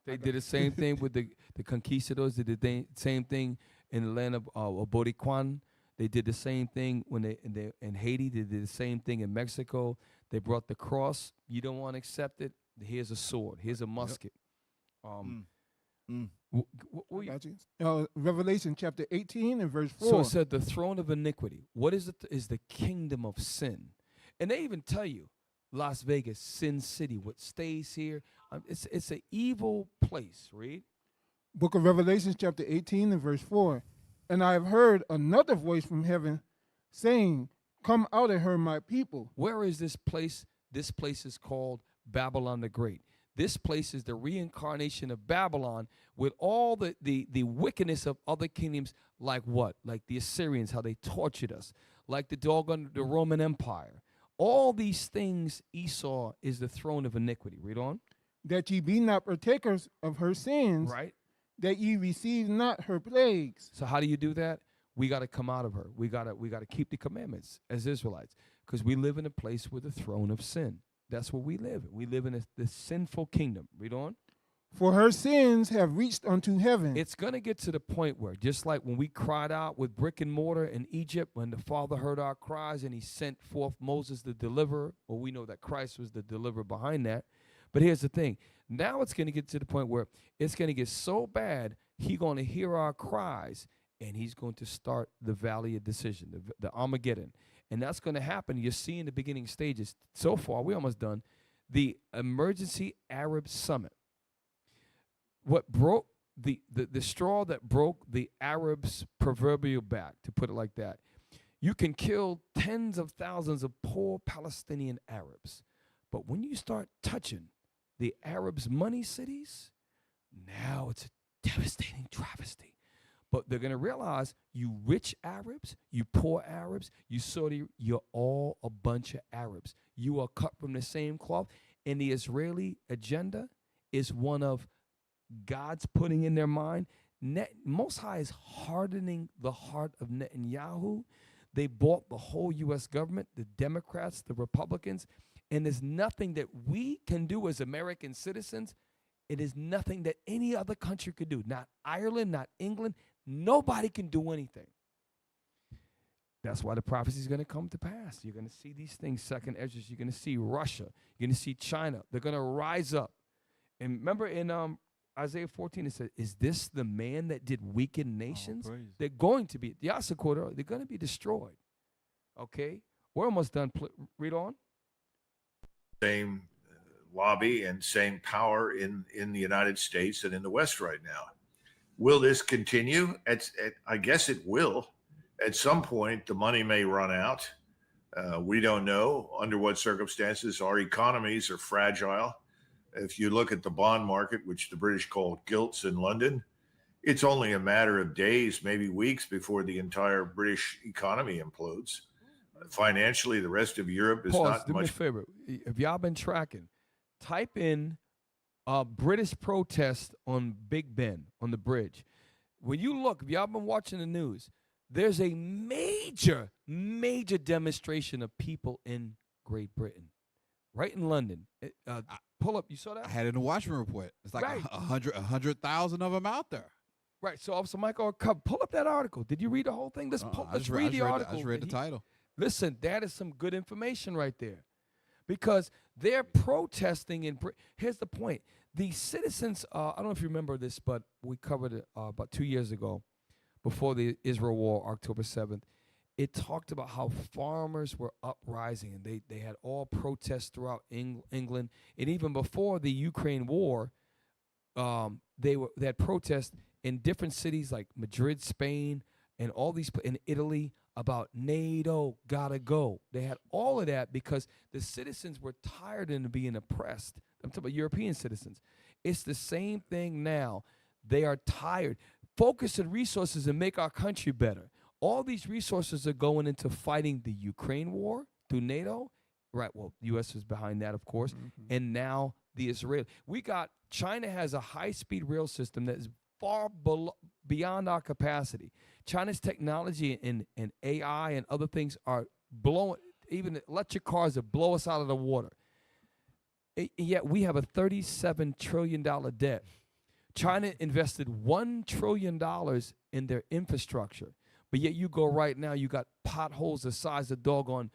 They did the same thing with the conquistadors. They did the same thing in the land of Boricuan. They did the same thing when they in Haiti. They did the same thing in Mexico. They brought the cross. You don't want to accept it. Here's a sword. Here's a musket. Revelation chapter 18 and verse 4. So it said the throne of iniquity. What is it? Is the kingdom of sin. And they even tell you, Las Vegas, Sin City, what stays here, it's an evil place, read. Book of Revelation chapter 18 and verse 4. And I have heard another voice from heaven saying, come out of her, my people. Where is this place? This place is called Babylon the Great. This place is the reincarnation of Babylon with all the wickedness of other kingdoms, like what? Like the Assyrians, how they tortured us, like the Roman Empire. All these things, Esau is the throne of iniquity. Read on. That ye be not partakers of her sins, right? That ye receive not her plagues. So how do you do that? We got to come out of her. We got to keep the commandments as Israelites, because we live in a place with a throne of sin. That's where we live. We live in the sinful kingdom. Read on. For her sins have reached unto heaven. It's going to get to the point where, just like when we cried out with brick and mortar in Egypt, when the Father heard our cries and he sent forth Moses the deliverer, well, we know that Christ was the deliverer behind that. But here's the thing. Now it's going to get to the point where it's going to get so bad, he's going to hear our cries, and he's going to start the valley of decision, the Armageddon. And that's going to happen. You're seeing the beginning stages. So far, we're almost done. The Emergency Arab Summit. What broke the straw that broke the Arabs' proverbial back, to put it like that. You can kill tens of thousands of poor Palestinian Arabs. But when you start touching the Arabs' money cities, now it's a devastating travesty. But they're going to realize you rich Arabs, you poor Arabs, you Saudi, you're all a bunch of Arabs. You are cut from the same cloth. And the Israeli agenda is one of God's putting in their mind. Most High is hardening the heart of Netanyahu. They bought the whole U.S. government, the Democrats, the Republicans, and there's nothing that we can do as American citizens. It is nothing that any other country could do. Not Ireland, not England. Nobody can do anything. That's why the prophecy is going to come to pass. You're going to see these things, second edges. You're going to see Russia. You're going to see China. They're going to rise up. And remember in Isaiah 14, it said, is this the man that did weaken nations? They're going to be, they're going to be destroyed. Okay? We're almost done. Read on. Same lobby and same power in the United States and in the West right now. Will this continue? I guess it will. At some point, the money may run out. We don't know under what circumstances. Our economies are fragile. If you look at the bond market, which the British call gilts in London, it's only a matter of days, maybe weeks, before the entire British economy implodes. Financially, the rest of Europe is not do much. Me a favor. If y'all been tracking, type in British protest on Big Ben, on the bridge. When you look, if y'all been watching the news, there's a major, major demonstration of people in Great Britain, right in London. Pull up, you saw that? I had it in the Watchman report. It's like 100,000 of them out there. Right. So, Officer Michael, pull up that article. Did you read the whole thing? Let's read the article. I just read the title. Listen, that is some good information right there, because they're protesting. Here's the point. The citizens, I don't know if you remember this, but we covered it about 2 years ago before the Israel war, October 7th. it talked about how farmers were uprising, and they had all protests throughout England, and even before the Ukraine war, they had protests in different cities like Madrid, Spain, and all these in Italy about NATO gotta go. They had all of that because the citizens were tired of being oppressed. I'm talking about European citizens. It's the same thing now. They are tired. Focus on resources and make our country better. All these resources are going into fighting the Ukraine war through NATO. Right, well, the U.S. is behind that, of course. And now the Israel. China has a high-speed rail system that is far beyond our capacity. China's technology and AI and other things are blowing, even electric cars that blow us out of the water. Yet we have a $37 trillion debt. China invested $1 trillion in their infrastructure. But yet you go right now, you got potholes the size of doggone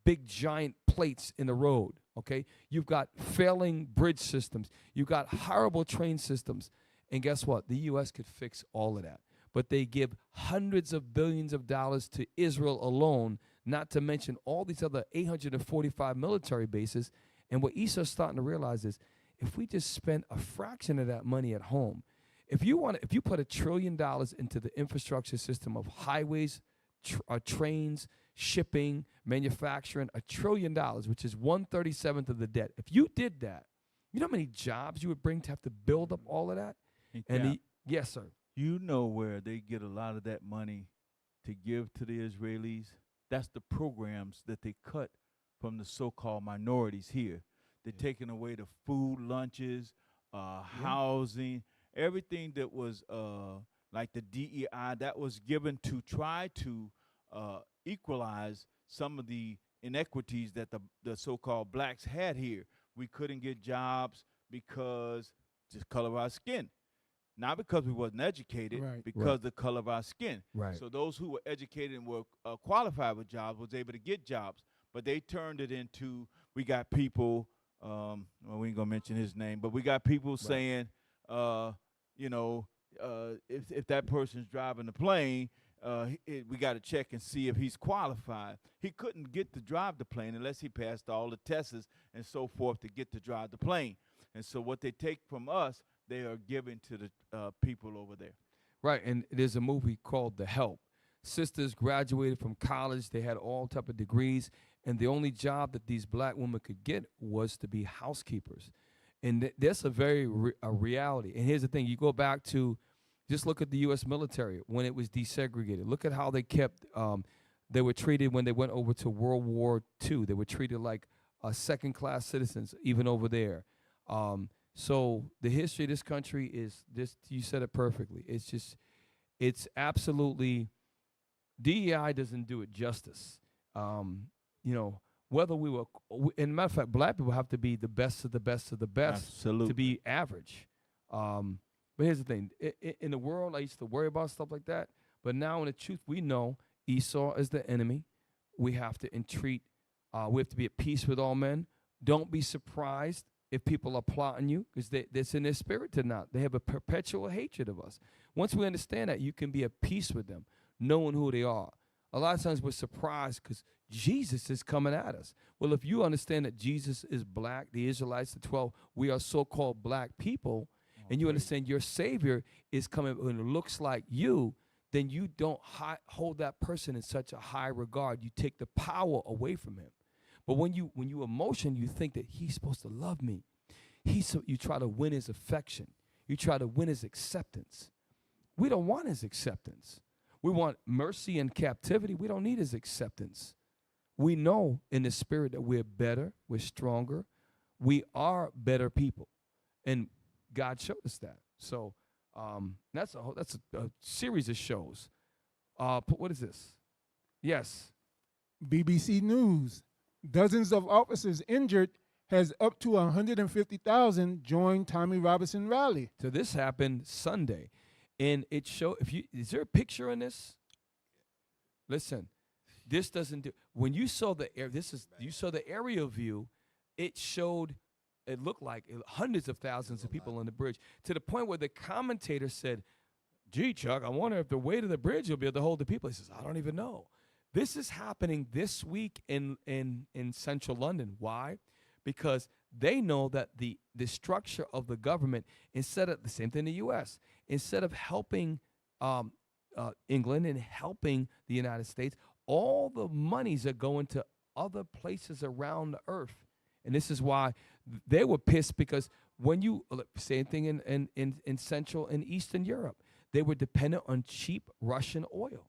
big giant plates in the road, okay? You've got failing bridge systems. You've got horrible train systems. And guess what? The U.S. could fix all of that. But they give hundreds of billions of dollars to Israel alone, not to mention all these other 845 military bases. And what Esau's starting to realize is if we just spend a fraction of that money at home, if you put $1 trillion into the infrastructure system of highways, trains, shipping, manufacturing, $1 trillion, which is 1/37 of the debt. If you did that, you know how many jobs you would bring to have to build up all of that? Yes, sir. You know where they get a lot of that money to give to the Israelis? That's the programs that they cut from the so-called minorities here. They're taking away the food, lunches, housing, everything that was like the DEI that was given to try to equalize some of the inequities that the so-called blacks had here. We couldn't get jobs because just color of our skin. Not because we wasn't educated, because the color of our skin. Right. So those who were educated and were qualified with jobs was able to get jobs, but they turned it into, we got people, well, we ain't gonna mention his name, but we got people saying, you know, if that person's driving the plane, we got to check and see if he's qualified. He couldn't get to drive the plane unless he passed all the tests and so forth to get to drive the plane. And so what they take from us, they are giving to the people over there. Right, and there's a movie called The Help. Sisters graduated from college. They had all type of degrees, and the only job that these black women could get was to be housekeepers. And that's a very a reality. And here's the thing. You go back to, just look at the U.S. military when it was desegregated. Look at how they kept, they were treated when they went over to World War II. They were treated like second-class citizens, even over there. So the history of this country is this. You said it perfectly. It's just, it's absolutely, DEI doesn't do it justice. You know, whether we were, and matter of fact, black people have to be the best of the best of the best Absolutely. to be average. But here's the thing. In the world, I used to worry about stuff like that. But now in the truth, we know Esau is the enemy. We have to entreat, we have to be at peace with all men. Don't be surprised if people are plotting you, because that's in their spirit to not. They have a perpetual hatred of us. Once we understand that, you can be at peace with them, knowing who they are. A lot of times we're surprised because Jesus is coming at us. Well, if you understand that Jesus is black, the Israelites, the 12, we are so-called black people, and you understand your Savior is coming and looks like you, then you don't hold that person in such a high regard. You take the power away from him. But when you emotion, you think that he's supposed to love me. You try to win his affection. You try to win his acceptance. We don't want his acceptance. We want mercy and captivity. We don't need his acceptance. We know in the spirit that we're better, we're stronger, we are better people, and God showed us that. So that's a series of shows. What is this? Yes. BBC News. Dozens of officers injured has up to 150,000 join Tommy Robinson rally. So this happened Sunday, and it showed. Is there a picture in this? Listen, this doesn't do. When you saw you saw the aerial view, it showed. It looked like hundreds of thousands of people on the bridge, to the point where the commentator said, gee, Chuck, I wonder if the weight of the bridge will be able to hold the people. He says, I don't even know. This is happening this week in central London. Why? Because they know that the structure of the government, instead of the same thing in the U.S., instead of helping England and helping the United States, all the monies are going to other places around the earth. And this is why they were pissed, because when you, same thing in Central and Eastern Europe, they were dependent on cheap Russian oil.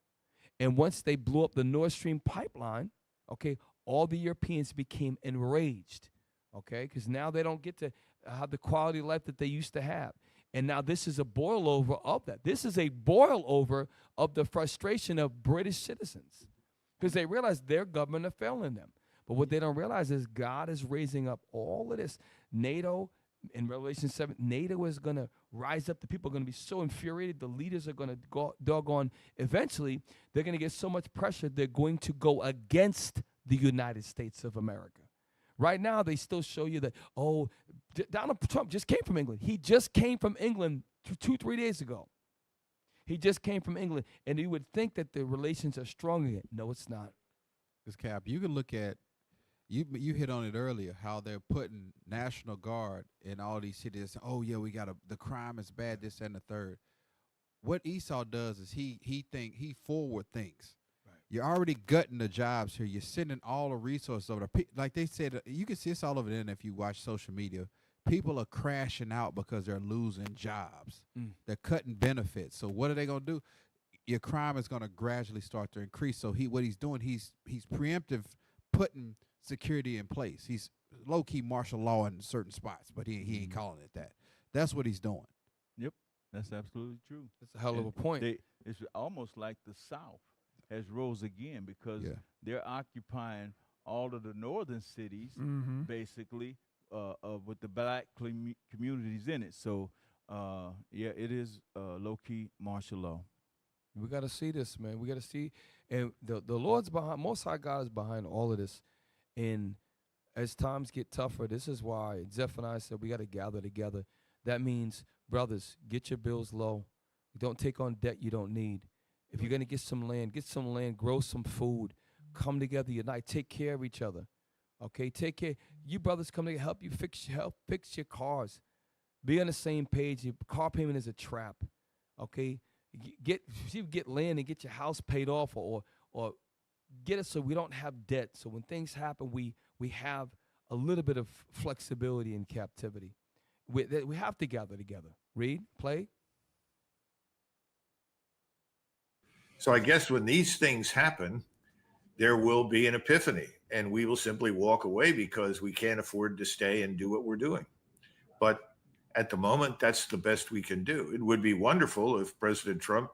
And once they blew up the Nord Stream pipeline, okay, all the Europeans became enraged, okay, because now they don't get to have the quality of life that they used to have. And now this is a boil over of that. This is a boil over of the frustration of British citizens, because they realize their government are failing them. But what they don't realize is God is raising up all of this. NATO, in Revelation 7, NATO is going to rise up. The people are going to be so infuriated. The leaders are going to go doggone. Eventually, they're going to get so much pressure, they're going to go against the United States of America. Right now, they still show you that, Donald Trump just came from England. He just came from England 2-3 days ago. He just came from England. And you would think that the relations are strong again. No, it's not. Because, Cap, you can look at, you hit on it earlier, how they're putting National Guard in all these cities. Oh, yeah, the crime is bad, this and the third. What Esau does is he forward thinks. Right. You're already gutting the jobs here. You're sending all the resources over there. Like they said, you can see this all over the internet if you watch social media. People are crashing out because they're losing jobs. They're cutting benefits. So what are they going to do? Your crime is going to gradually start to increase. So what he's doing, he's preemptive, putting security in place. He's low-key martial law in certain spots, but he ain't calling it that. That's what he's doing. Yep, that's absolutely true. That's a hell of a point. It's almost like the South has rose again, because they're occupying all of the northern cities, basically, with the black communities in it. So, it is low-key martial law. We got to see this, man. We got to see. And the Lord's behind, Most High God is behind all of this. And as times get tougher, this is why Zephaniah said we got to gather together. That means, brothers, get your bills low. Don't take on debt you don't need. If you're going to get some land, grow some food, come together, unite, take care of each other. Okay, take care. You brothers come to help fix your cars. Be on the same page. Your car payment is a trap. Okay, get land and get your house paid off, or get it so we don't have debt. So when things happen, we have a little bit of flexibility in captivity. We have to gather together. Read, play. So I guess when these things happen, there will be an epiphany, and we will simply walk away because we can't afford to stay and do what we're doing. But at the moment, that's the best we can do. It would be wonderful if President Trump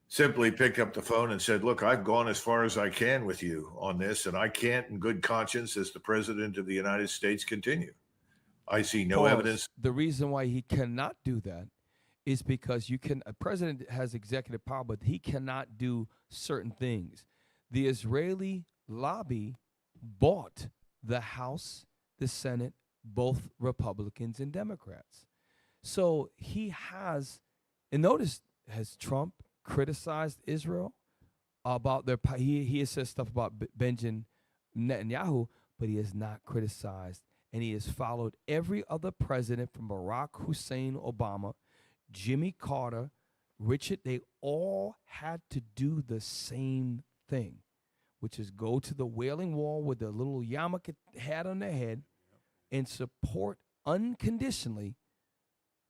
simply picked up the phone and said, look, I've gone as far as I can with you on this, and I can't in good conscience as the President of the United States continue. I see no evidence. The reason why he cannot do that is because a president has executive power, but he cannot do certain things. The Israeli lobby bought the House, the Senate, both Republicans and Democrats. So he has, and notice, has Trump criticized Israel about their, he has said stuff about Benjamin Netanyahu, but he has not criticized, and he has followed every other president from Barack Hussein Obama, Jimmy Carter, Richard. They all had to do the same thing, which is go to the Wailing Wall with the little yarmulke hat on their head and support unconditionally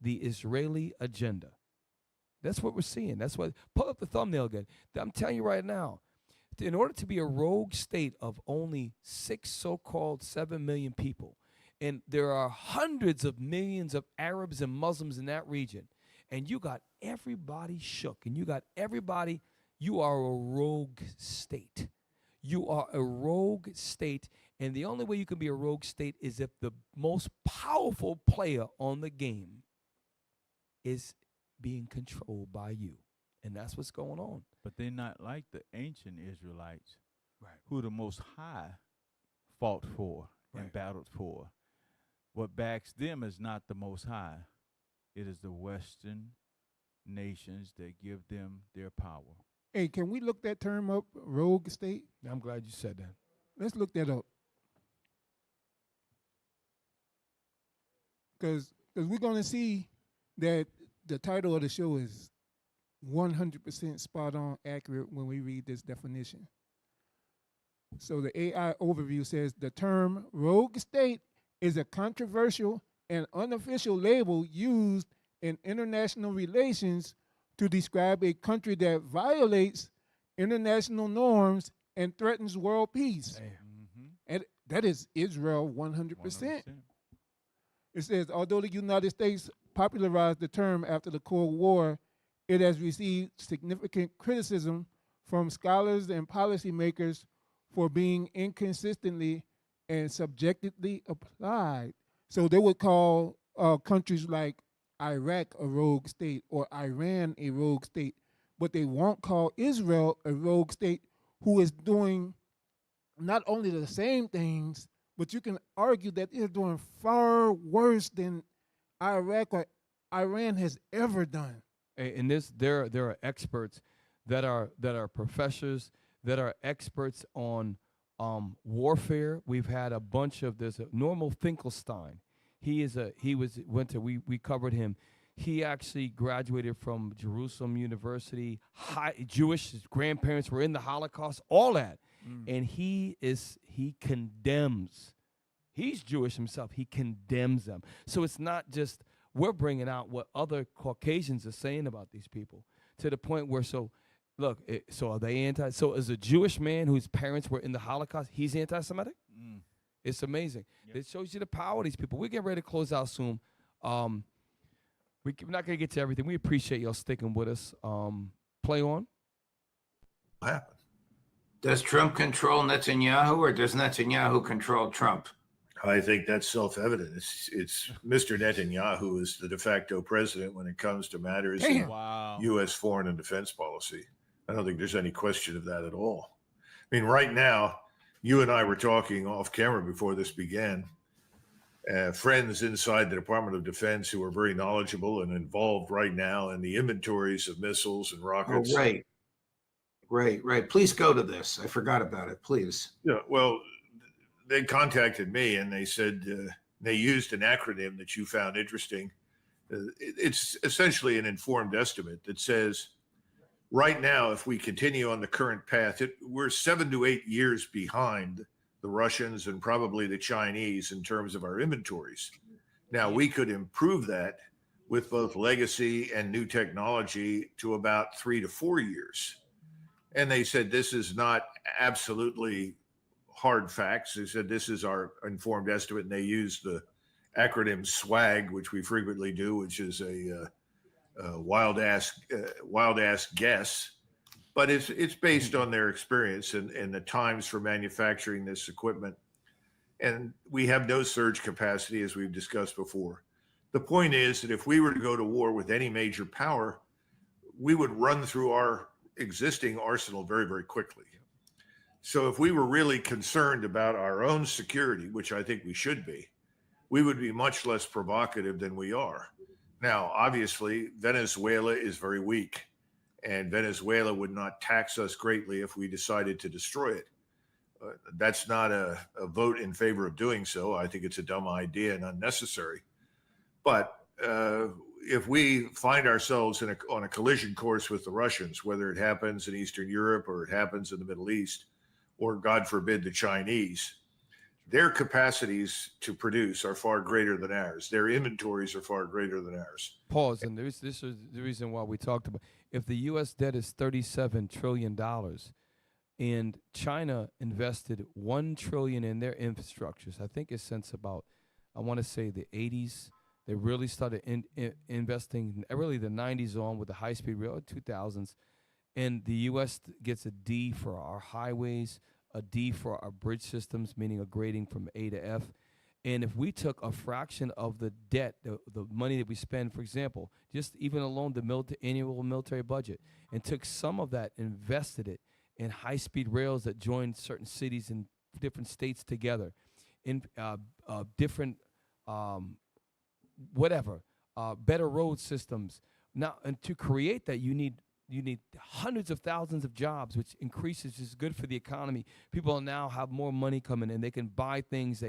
the Israeli agenda. That's what we're seeing. That's what, pull up the thumbnail again. I'm telling you right now, in order to be a rogue state of only 7 million people, and there are hundreds of millions of Arabs and Muslims in that region, and you got everybody shook, and you got everybody, you are a rogue state. You are a rogue state, and the only way you can be a rogue state is if the most powerful player on the game is being controlled by you. And that's what's going on. But they're not like the ancient Israelites, who the Most High fought for and battled for. What backs them is not the Most High. It is the Western nations that give them their power. Hey, can we look that term up, rogue state? I'm glad you said that. Let's look that up. Because we're going to see that the title of the show is 100% spot on accurate when we read this definition. So the AI overview says the term rogue state is a controversial and unofficial label used in international relations to describe a country that violates international norms and threatens world peace. And that is Israel 100%. It says, although the United States popularized the term after the Cold War, it has received significant criticism from scholars and policymakers for being inconsistently and subjectively applied. So they would call countries like Iraq a rogue state or Iran a rogue state, but they won't call Israel a rogue state who is doing not only the same things, but you can argue that they're doing far worse than Iraq or Iran has ever done. In this, there are experts that are professors that are experts on warfare. We've had a bunch of there's a Normal Finkelstein. We covered him. He actually graduated from Jerusalem University. Jewish. His grandparents were in the Holocaust. All that, and he condemns. He's Jewish himself. He condemns them. So it's not just we're bringing out what other Caucasians are saying about these people to the point where so are they anti? So as a Jewish man whose parents were in the Holocaust, he's anti-Semitic? It's amazing. Yep. It shows you the power of these people. We're getting ready to close out soon. We're not going to get to everything. We appreciate y'all sticking with us. Play on. What happened? Does Trump control Netanyahu, or does Netanyahu control Trump? I think that's self-evident. It's Mr. Netanyahu is the de facto president when it comes to matters of U.S. foreign and defense policy. I don't think there's any question of that at all. I mean, right now, you and I were talking off camera before this began. Friends inside the Department of Defense who are very knowledgeable and involved right now in the inventories of missiles and rockets. Oh, right. Please go to this. I forgot about it. Please. Yeah. Well, they contacted me and they said they used an acronym that you found interesting. It's essentially an informed estimate that says, right now, if we continue on the current path, we're 7 to 8 years behind the Russians and probably the Chinese in terms of our inventories. Now, we could improve that with both legacy and new technology to about 3 to 4 years. And they said this is not absolutely hard facts. They said this is our informed estimate, and they used the acronym SWAG, which we frequently do, which is a wild ass guess, but it's based on their experience and the times for manufacturing this equipment. And we have no surge capacity, as we've discussed before. The point is that if we were to go to war with any major power, we would run through our existing arsenal very, very quickly. So if we were really concerned about our own security, which I think we should be, we would be much less provocative than we are. Now, obviously, Venezuela is very weak, and Venezuela would not tax us greatly if we decided to destroy it. That's not a vote in favor of doing so. I think it's a dumb idea and unnecessary. But if we find ourselves on a collision course with the Russians, whether it happens in Eastern Europe or it happens in the Middle East, or God forbid, the Chinese, their capacities to produce are far greater than ours. Their inventories are far greater than ours. Pause. And this is the reason why we talked about if the U.S. debt is $37 trillion and China invested $1 trillion in their infrastructures, I think it's since about, I want to say the 80s. They really started investing, really the 90s on with the high-speed rail, 2000s. And the U.S. gets a D for our highways, a D for our bridge systems, meaning a grading from A to F. And if we took a fraction of the debt, the money that we spend, for example, just even alone the annual military budget, and took some of that, invested it in high-speed rails that join certain cities in different states together, in different better road systems, Now, and to create that, you need hundreds of thousands of jobs, which increases is good for the economy. People now have more money coming in. They can buy things.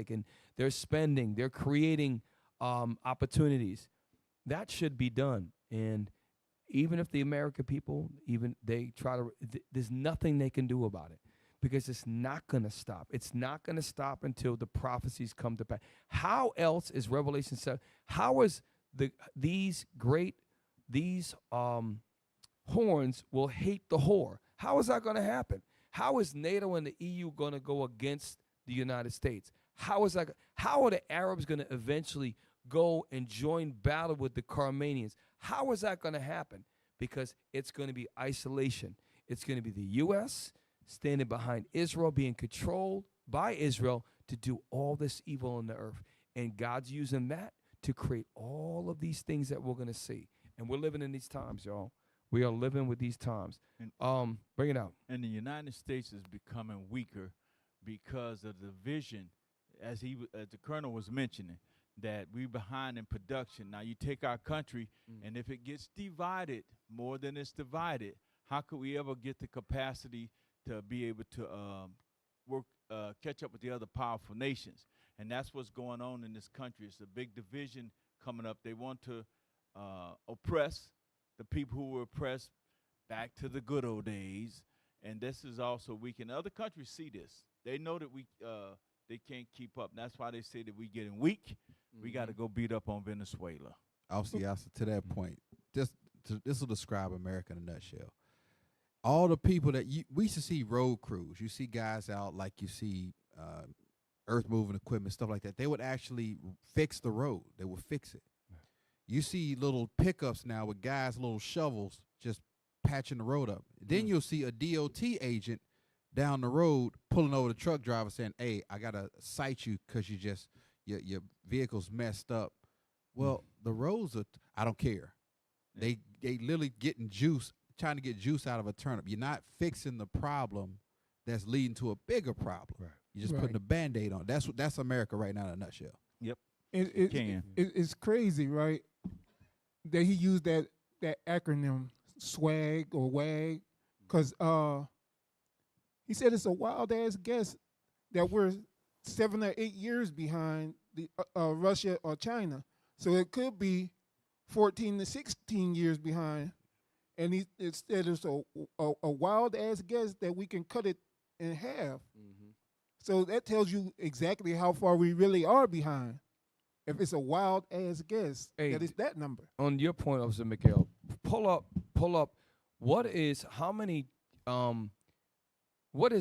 They're spending. They're creating opportunities. That should be done. And even if the American people, even they try to, there's nothing they can do about it because it's not going to stop. It's not going to stop until the prophecies come to pass. How else is Revelation 7? How is these horns will hate the whore? How is that going to happen? How is NATO and the EU going to go against the United States? How is that? How are the Arabs going to eventually go and join battle with the Carmanians? How is that going to happen? Because it's going to be isolation. It's going to be the U.S. standing behind Israel, being controlled by Israel to do all this evil on the earth. And God's using that to create all of these things that we're going to see. And we're living in these times, y'all. We are living with these times. Bring it out. And the United States is becoming weaker because of the vision, as the colonel was mentioning, that we're behind in production. Now you take our country, and if it gets divided more than it's divided, how could we ever get the capacity to be able to catch up with the other powerful nations? And that's what's going on in this country. It's a big division coming up. They want to oppress the people who were oppressed back to the good old days. And this is also weak. And other countries see this. They know that they can't keep up. And that's why they say that we're getting weak. We got to go beat up on Venezuela. Also, to that point, this will describe America in a nutshell. All the people that we used to see road crews. You see guys out like you see earth moving equipment, stuff like that. They would actually fix the road. They would fix it. You see little pickups now with guys, little shovels, just patching the road up. Then you'll see a DOT agent down the road pulling over the truck driver saying, "Hey, I gotta cite you because your vehicle's messed up." Well, the roads are. I don't care. They literally getting juice, trying to get juice out of a turnip. You're not fixing the problem that's leading to a bigger problem. Right. You're just putting a Band-Aid on. That's America right now in a nutshell. Yep. It's crazy, right? That he used that acronym SWAG or WAG, because he said it's a wild ass guess that we're 7 or 8 years behind the Russia or China, so it could be 14 to 16 years behind. And he said it's a wild ass guess that we can cut it in half. So that tells you exactly how far we really are behind. If it's a wild ass guess, that is that number. On your point, Officer Mikhail, pull up. What is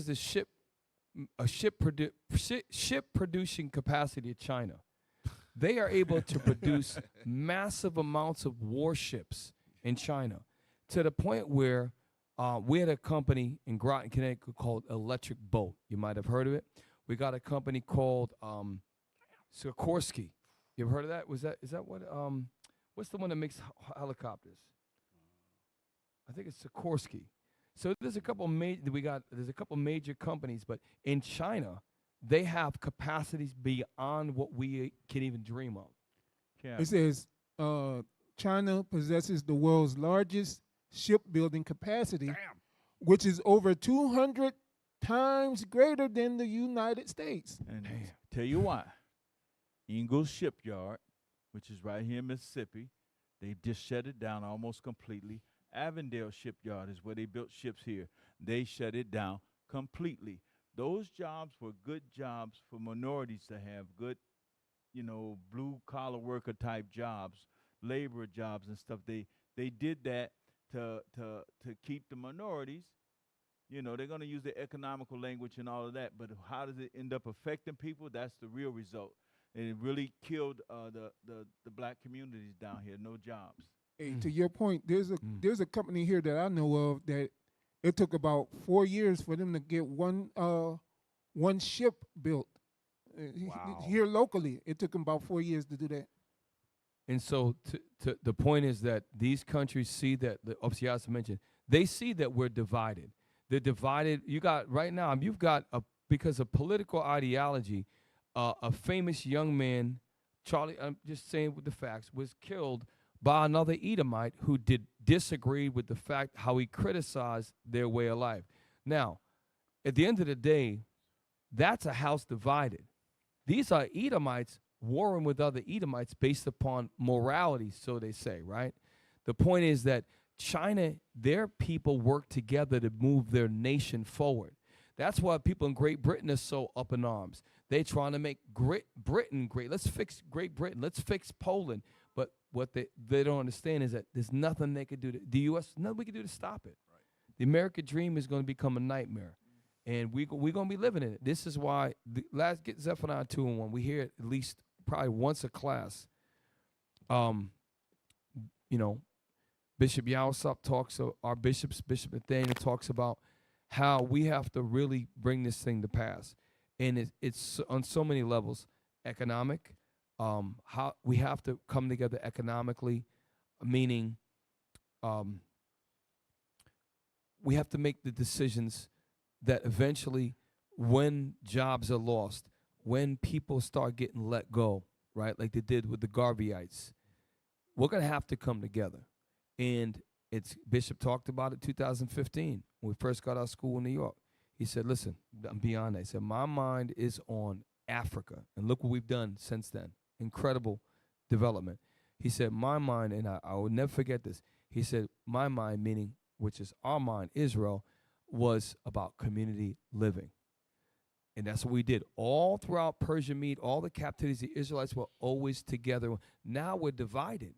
the ship producing capacity of China? They are able to produce massive amounts of warships in China, to the point where we had a company in Groton, Connecticut called Electric Boat. You might have heard of it. We got a company called Sikorsky. You ever heard of that? Is that what what's the one that makes helicopters? I think it's Sikorsky. So there's a couple major companies, but in China, they have capacities beyond what we can even dream of. It says China possesses the world's largest shipbuilding capacity, which is over 200 times greater than the United States. And tell you why. Ingalls Shipyard, which is right here in Mississippi, they just shut it down almost completely. Avondale Shipyard is where they built ships here. They shut it down completely. Those jobs were good jobs for minorities to have, good, blue-collar worker type jobs, labor jobs and stuff. They did that to keep the minorities. They're going to use the economical language and all of that, but how does it end up affecting people? That's the real result. And it really killed the black communities down here. No jobs. Hey, to your point, there's a company here that I know of that it took about 4 years for them to get one ship built. Here locally. It took them about 4 years to do that. And so the point is that these countries see that, obviously as I mentioned, they see that we're divided. They're divided. You've got because of political ideology, a famous young man, Charlie, I'm just saying with the facts, was killed by another Edomite who disagreed with the fact how he criticized their way of life. Now, at the end of the day, that's a house divided. These are Edomites warring with other Edomites based upon morality, so they say, right? The point is that China, their people work together to move their nation forward. That's why people in Great Britain are so up in arms. They're trying to make Britain great. Let's fix Great Britain. Let's fix Poland. But what they don't understand is that there's nothing they could do. The U.S., nothing we can do to stop it. Right. The American dream is going to become a nightmare. And we're going to be living in it. This is why, let's get Zephaniah 2:1. We hear it at least probably once a class. Bishop Yawasop talks, our Bishop Nathaniel talks about how we have to really bring this thing to pass. And it's on so many levels. Economic, how we have to come together economically, meaning we have to make the decisions that eventually, when jobs are lost, when people start getting let go, right, like they did with the Garveyites, we're going to have to come together. And Bishop talked about it 2015 when we first got out of school in New York. He said, listen, I'm beyond that. He said, my mind is on Africa. And look what we've done since then. Incredible development. He said, my mind, and I will never forget this. He said, my mind, meaning, which is our mind, Israel, was about community living. And that's what we did. All throughout Persian Mede, all the captivities, the Israelites were always together. Now we're divided.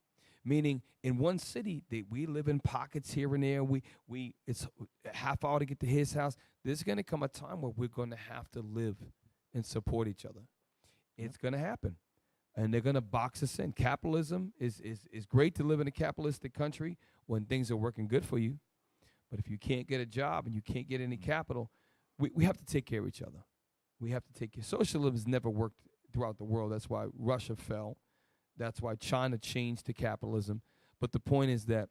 Meaning, in one city, we live in pockets here and there. It's a half hour to get to his house. There's going to come a time where we're going to have to live and support each other. It's going to happen. And they're going to box us in. Capitalism is great to live in a capitalistic country when things are working good for you. But if you can't get a job and you can't get any capital, we have to take care of each other. We have to take care. Socialism has never worked throughout the world. That's why Russia fell. That's why China changed to capitalism. But the point is that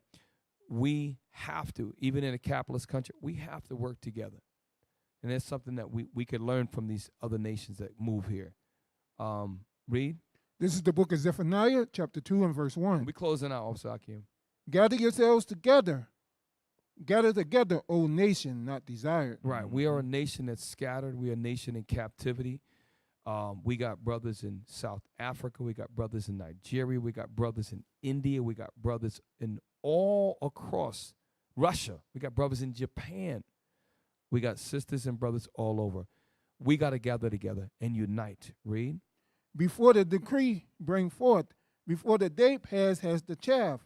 we have to, even in a capitalist country, we have to work together. And that's something that we could learn from these other nations that move here. Read. This is the book of Zephaniah, chapter 2 and verse 1. We're closing out, Officer Akim. Gather yourselves together. Gather together, O nation not desired. Right. We are a nation that's scattered. We are a nation in captivity. We got brothers in South Africa. We got brothers in Nigeria. We got brothers in India. We got brothers in all across Russia. We got brothers in Japan. We got sisters and brothers all over. We got to gather together and unite. Read. Before the decree bring forth, before the day pass has the chaff.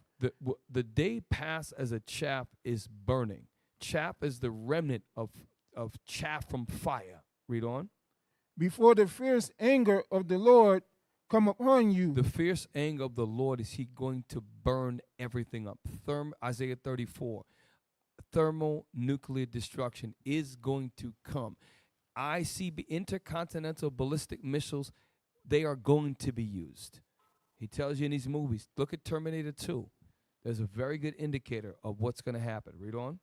The day pass as a chaff is burning. Chaff is the remnant of chaff from fire. Read on. Before the fierce anger of the Lord come upon you. The fierce anger of the Lord is he going to burn everything up. Isaiah 34. Thermonuclear destruction is going to come. ICB, intercontinental ballistic missiles, they are going to be used. He tells you in these movies, look at Terminator 2. There's a very good indicator of what's going to happen. Read on.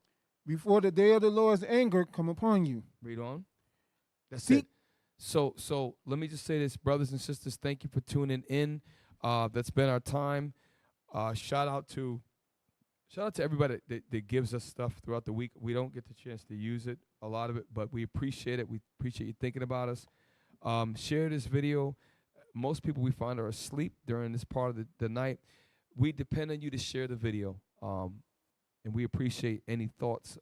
Before the day of the Lord's anger come upon you. Read on. That's it. So let me just say this, brothers and sisters, thank you for tuning in. That's been our time. Shout out to everybody that gives us stuff throughout the week. We don't get the chance to use it, a lot of it, but we appreciate it. We appreciate you thinking about us. Share this video. Most people we find are asleep during this part of the night. We depend on you to share the video, and we appreciate any thoughts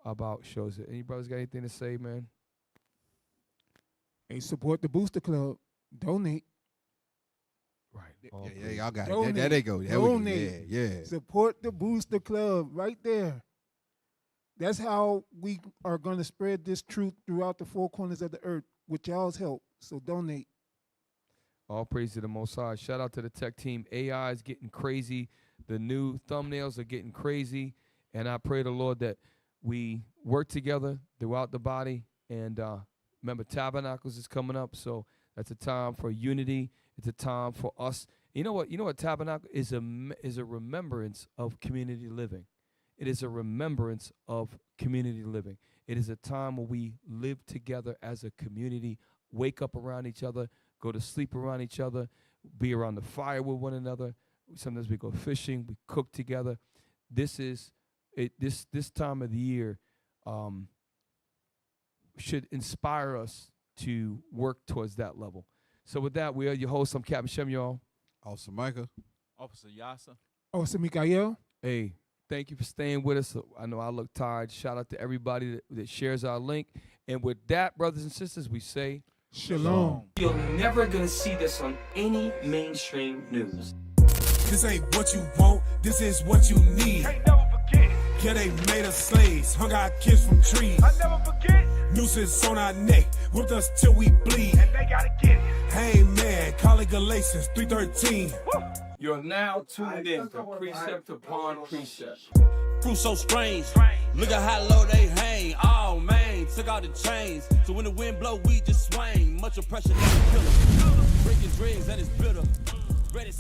about shows. Any brothers got anything to say, man? Hey, support the Booster Club. Donate. Right. Yeah, y'all got Donate. it. There they go. There Donate. we go. Yeah. Support the Booster Club right there. That's how we are going to spread this truth throughout the four corners of the earth with y'all's help. So donate. All praise to the Most High. Shout out to the tech team. AI is getting crazy. The new thumbnails are getting crazy. And I pray the Lord that we work together throughout the body. And remember, Tabernacles is coming up. So that's a time for unity. It's a time for us. You know what Tabernacle is? A remembrance of community living. It is a remembrance of community living. It is a time where we live together as a community, wake up around each other, go to sleep around each other, be around the fire with one another, Sometimes we go fishing. We cook together. This is it. This time of the year should inspire us to work towards that level. So with that, we are your host. I'm Captain Shem, y'all. Officer Micah. Officer Yasa. Officer Mikael. Hey, thank you for staying with us. I know I look tired. Shout out to everybody that shares our link. And with that, brothers and sisters, we say Shalom. You're never going to see this on any mainstream news. This ain't what you want, this is what you need. Can't never forget. Yeah, they made us slaves, hung our kids from trees. I never forget. Nooses on our neck, whipped us till we bleed. And they gotta get it. Hey man, call it Galatians 3:13. You're now tuned in to Precept upon Precept. Crew so strange. Look at how low they hang. Oh man, took out the chains. So when the wind blow, we just swing. Much oppression, never kill 'em. Breaking dreams and it's bitter. Ready